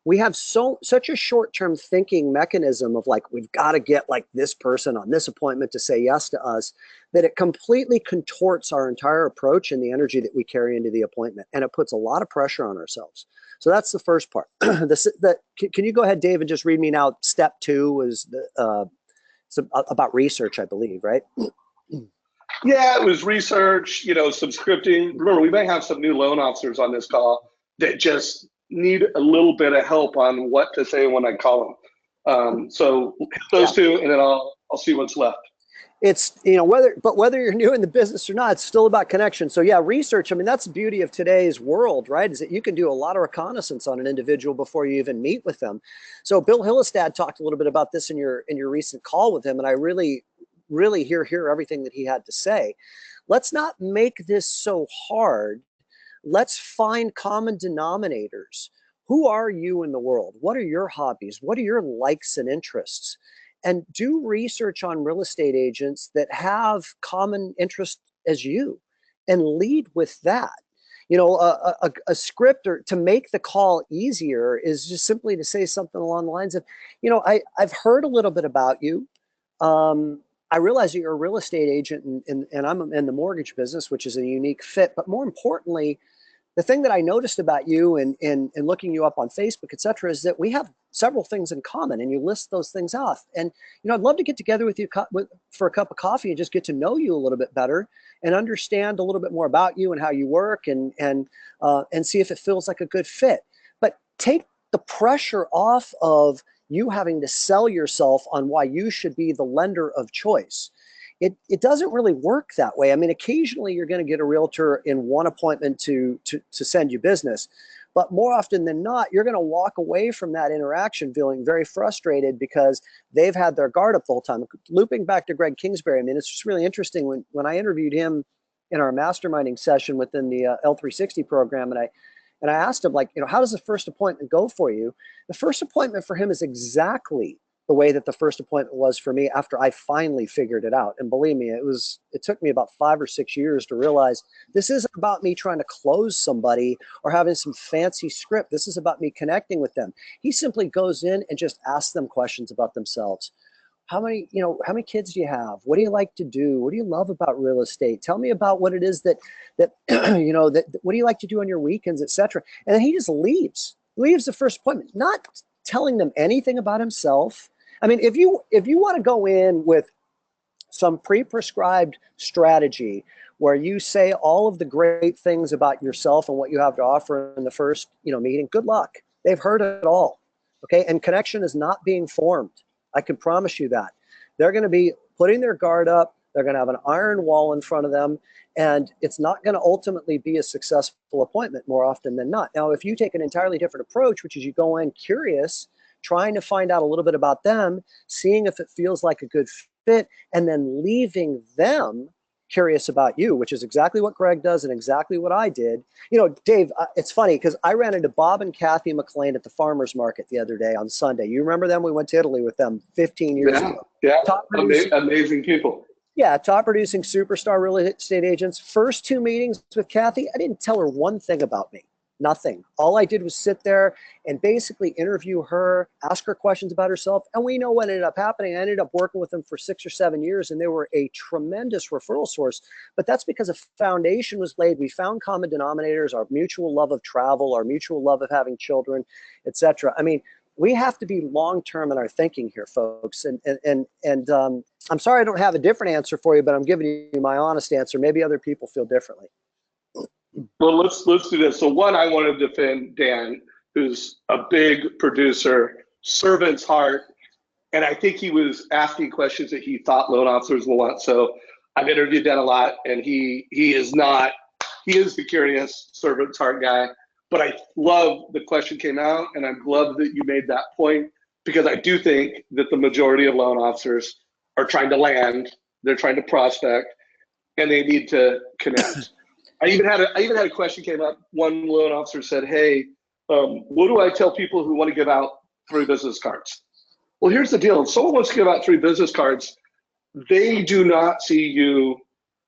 We have such a short-term thinking mechanism of like, we've got to get like this person on this appointment to say yes to us, that it completely contorts our entire approach and the energy that we carry into the appointment. And it puts a lot of pressure on ourselves. So that's the first part. Can you go ahead, Dave, and just read me now? Step 2 is about research, I believe, right? Yeah, it was research, you know, some scripting. Remember, we may have some new loan officers on this call that just need a little bit of help on what to say when I call them. So those two, and then I'll see what's left. It's, you know, whether you're new in the business or not, it's still about connection. So yeah, research, I mean, that's the beauty of today's world, right? Is that you can do a lot of reconnaissance on an individual before you even meet with them. So Bill Hillestad talked a little bit about this in your recent call with him, and I really hear everything that he had to say. Let's not make this so hard. Let's find common denominators. Who are you in the world? What are your hobbies? What are your likes and interests? And do research on real estate agents that have common interest as you, and lead with that. You know, a script or to make the call easier is just simply to say something along the lines of, you know, I've heard a little bit about you. I realize that you're a real estate agent and I'm in the mortgage business, which is a unique fit. But more importantly, the thing that I noticed about you and looking you up on Facebook, et cetera, is that we have several things in common, and you list those things off. And, you know, I'd love to get together with you for a cup of coffee and just get to know you a little bit better and understand a little bit more about you and how you work and see if it feels like a good fit. But take the pressure off of you having to sell yourself on why you should be the lender of choice. It doesn't really work that way. I mean, occasionally you're going to get a realtor in one appointment to send you business, but more often than not, you're going to walk away from that interaction feeling very frustrated because they've had their guard up the whole time. Looping back to Greg Kingsbury, I mean, it's just really interesting when I interviewed him in our masterminding session within the L360 program, and I asked him, like, you know, how does the first appointment go for you? The first appointment for him is exactly the way that the first appointment was for me after I finally figured it out. And believe me, it took me about 5 or 6 years to realize this isn't about me trying to close somebody or having some fancy script. This is about me connecting with them. He simply goes in and just asks them questions about themselves. How many kids do you have? What do you like to do? What do you love about real estate? Tell me about what it is that you know, what do you like to do on your weekends, etc. And then he just leaves the first appointment, not telling them anything about himself. I mean, if you want to go in with some pre-prescribed strategy where you say all of the great things about yourself and what you have to offer in the first, you know, meeting, good luck. They've heard it all. Okay. And connection is not being formed. I can promise you that. They're going to be putting their guard up. They're going to have an iron wall in front of them. And it's not going to ultimately be a successful appointment more often than not. Now, if you take an entirely different approach, which is you go in curious, trying to find out a little bit about them, seeing if it feels like a good fit, and then leaving them curious about you, which is exactly what Greg does and exactly what I did. You know, Dave, it's funny because I ran into Bob and Kathy McLean at the farmer's market the other day on Sunday. You remember them? We went to Italy with them 15 years ago. Yeah, amazing people. Yeah, top producing superstar real estate agents. First 2 meetings with Kathy, I didn't tell her one thing about me. Nothing. All I did was sit there and basically interview her, ask her questions about herself. And we know what ended up happening. I ended up working with them for 6 or 7 years, and they were a tremendous referral source. But that's because a foundation was laid. We found common denominators, our mutual love of travel, our mutual love of having children, etc. I mean, we have to be long-term in our thinking here, folks. And I'm sorry I don't have a different answer for you, but I'm giving you my honest answer. Maybe other people feel differently. Well, let's do this. So one, I want to defend Dan, who's a big producer, servant's heart, and I think he was asking questions that he thought loan officers will want. So I've interviewed Dan a lot, and he is not. He is the curious servant's heart guy. But I love the question came out, and I love that you made that point, because I do think that the majority of loan officers are trying to land, they're trying to prospect, and they need to connect. I even had a question came up. One loan officer said, "Hey, what do I tell people who want to give out 3 business cards?" Well, here's the deal. If someone wants to give out 3 business cards, they do not see you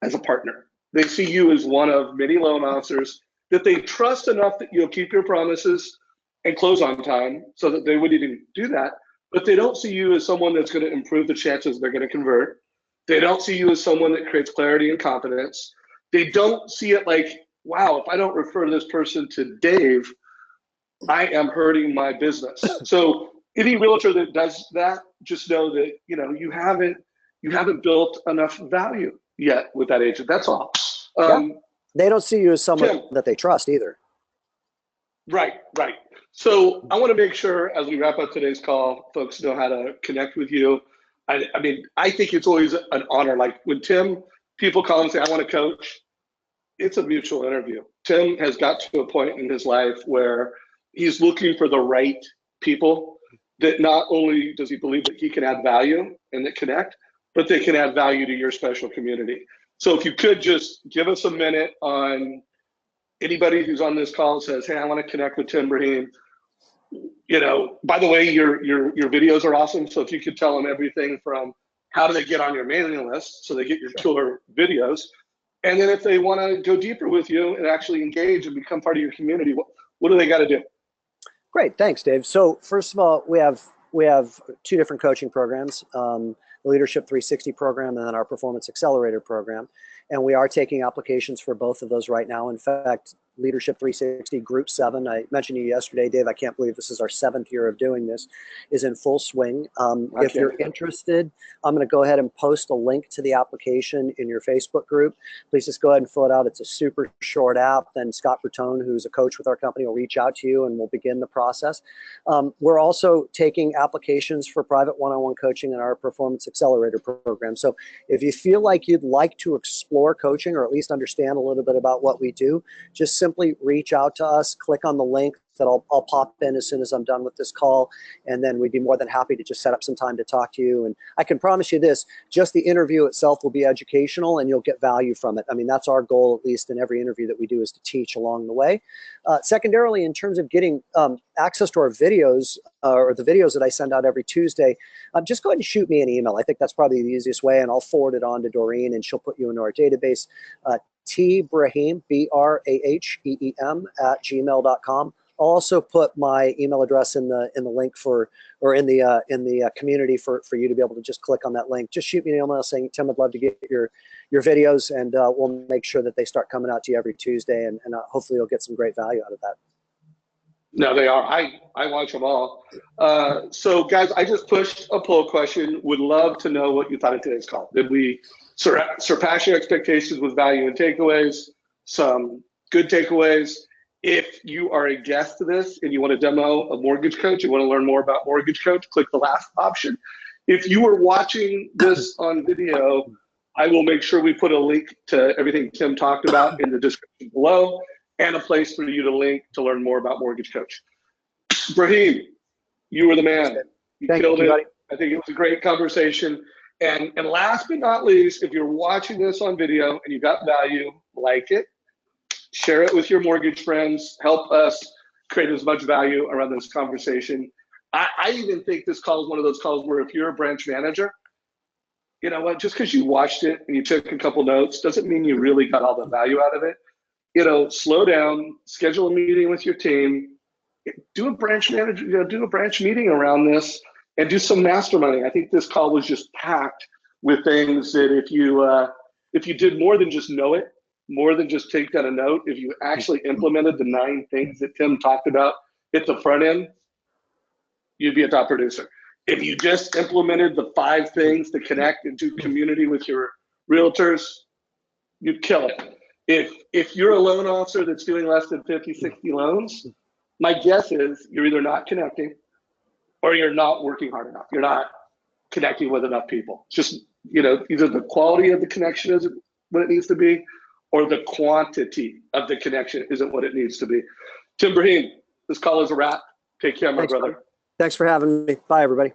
as a partner. They see you as one of many loan officers that they trust enough that you'll keep your promises and close on time, so that they wouldn't even do that. But they don't see you as someone that's going to improve the chances they're going to convert. They don't see you as someone that creates clarity and confidence. They don't see it like, wow, if I don't refer this person to Dave, I am hurting my business. So any realtor that does that, just know that you haven't built enough value yet with that agent. That's all. Yeah. They don't see you as someone Tim, that they trust either. Right. So I want to make sure, as we wrap up today's call, folks know how to connect with you. I mean, I think it's always an honor. Like when people call and say, "I want to coach," it's a mutual interview. Tim has got to a point in his life where he's looking for the right people that not only does he believe that he can add value and that connect, but they can add value to your special community. So if you could just give us a minute on anybody who's on this call says, "Hey, I want to connect with Tim Braheem." By the way, your videos are awesome. So if you could tell them everything from how do they get on your mailing list so they get your killer videos, and then if they want to go deeper with you and actually engage and become part of your community, what do they got to do? Great, thanks, Dave. So first of all, we have 2 different coaching programs, the Leadership 360 program and then our Performance Accelerator program. And we are taking applications for both of those right now. In fact, Leadership 360 Group 7, I mentioned to you yesterday, Dave, I can't believe this is our 7th year of doing this, is in full swing. If you're interested, I'm going to go ahead and post a link to the application in your Facebook group. Please just go ahead and fill it out. It's a super short app. Then Scott Bertone, who's a coach with our company, will reach out to you and we'll begin the process. We're also taking applications for private one-on-one coaching in our Performance Accelerator program. So if you feel like you'd like to explore coaching or at least understand a little bit about what we do, just simply reach out to us, click on the link that I'll pop in as soon as I'm done with this call, and then we'd be more than happy to just set up some time to talk to you. And I can promise you this, just the interview itself will be educational and you'll get value from it. I mean, that's our goal, at least in every interview that we do, is to teach along the way. Secondarily, in terms of getting access to our videos or the videos that I send out every Tuesday, just go ahead and shoot me an email. I think that's probably the easiest way, and I'll forward it on to Doreen and she'll put you into our database. Braheem, Braheem @gmail.com. I'll also put my email address in the link in the community for you to be able to just click on that link. Just shoot me an email saying, "Tim, I'd love to get your videos," and we'll make sure that they start coming out to you every Tuesday, and hopefully you'll get some great value out of that. No, they are. I watch them all. So guys, I just pushed a poll question. Would love to know what you thought of today's call. Did we surpass your expectations with value and takeaways? Some good takeaways. If you are a guest to this and you want to demo a mortgage coach, you want to learn more about mortgage coach, click the last option. If you were watching this on video, I will make sure we put a link to everything Tim talked about in the description below, and a place for you to link to learn more about mortgage coach. Braheem, you were the man. You killed it. Buddy. I think it was a great conversation. And last but not least, if you're watching this on video and you got value, like it, share it with your mortgage friends, help us create as much value around this conversation. I even think this call is one of those calls where if you're a branch manager, you know what, just because you watched it and you took a couple notes doesn't mean you really got all the value out of it. slow down, schedule a meeting with your team, do a branch manager, do a branch meeting around this, and do some masterminding. I think this call was just packed with things that if you did more than just know it, more than just take down a note, if you actually implemented the 9 things that Tim talked about at the front end, you'd be a top producer. If you just implemented the 5 things to connect and do community with your realtors, you'd kill it. If you're a loan officer that's doing less than 50, 60 loans, my guess is you're either not connecting or you're not working hard enough. You're not connecting with enough people. It's just, either the quality of the connection isn't what it needs to be, or the quantity of the connection isn't what it needs to be. Tim Braheem, this call is a wrap. Take care, my brother. Thanks for having me. Bye, everybody.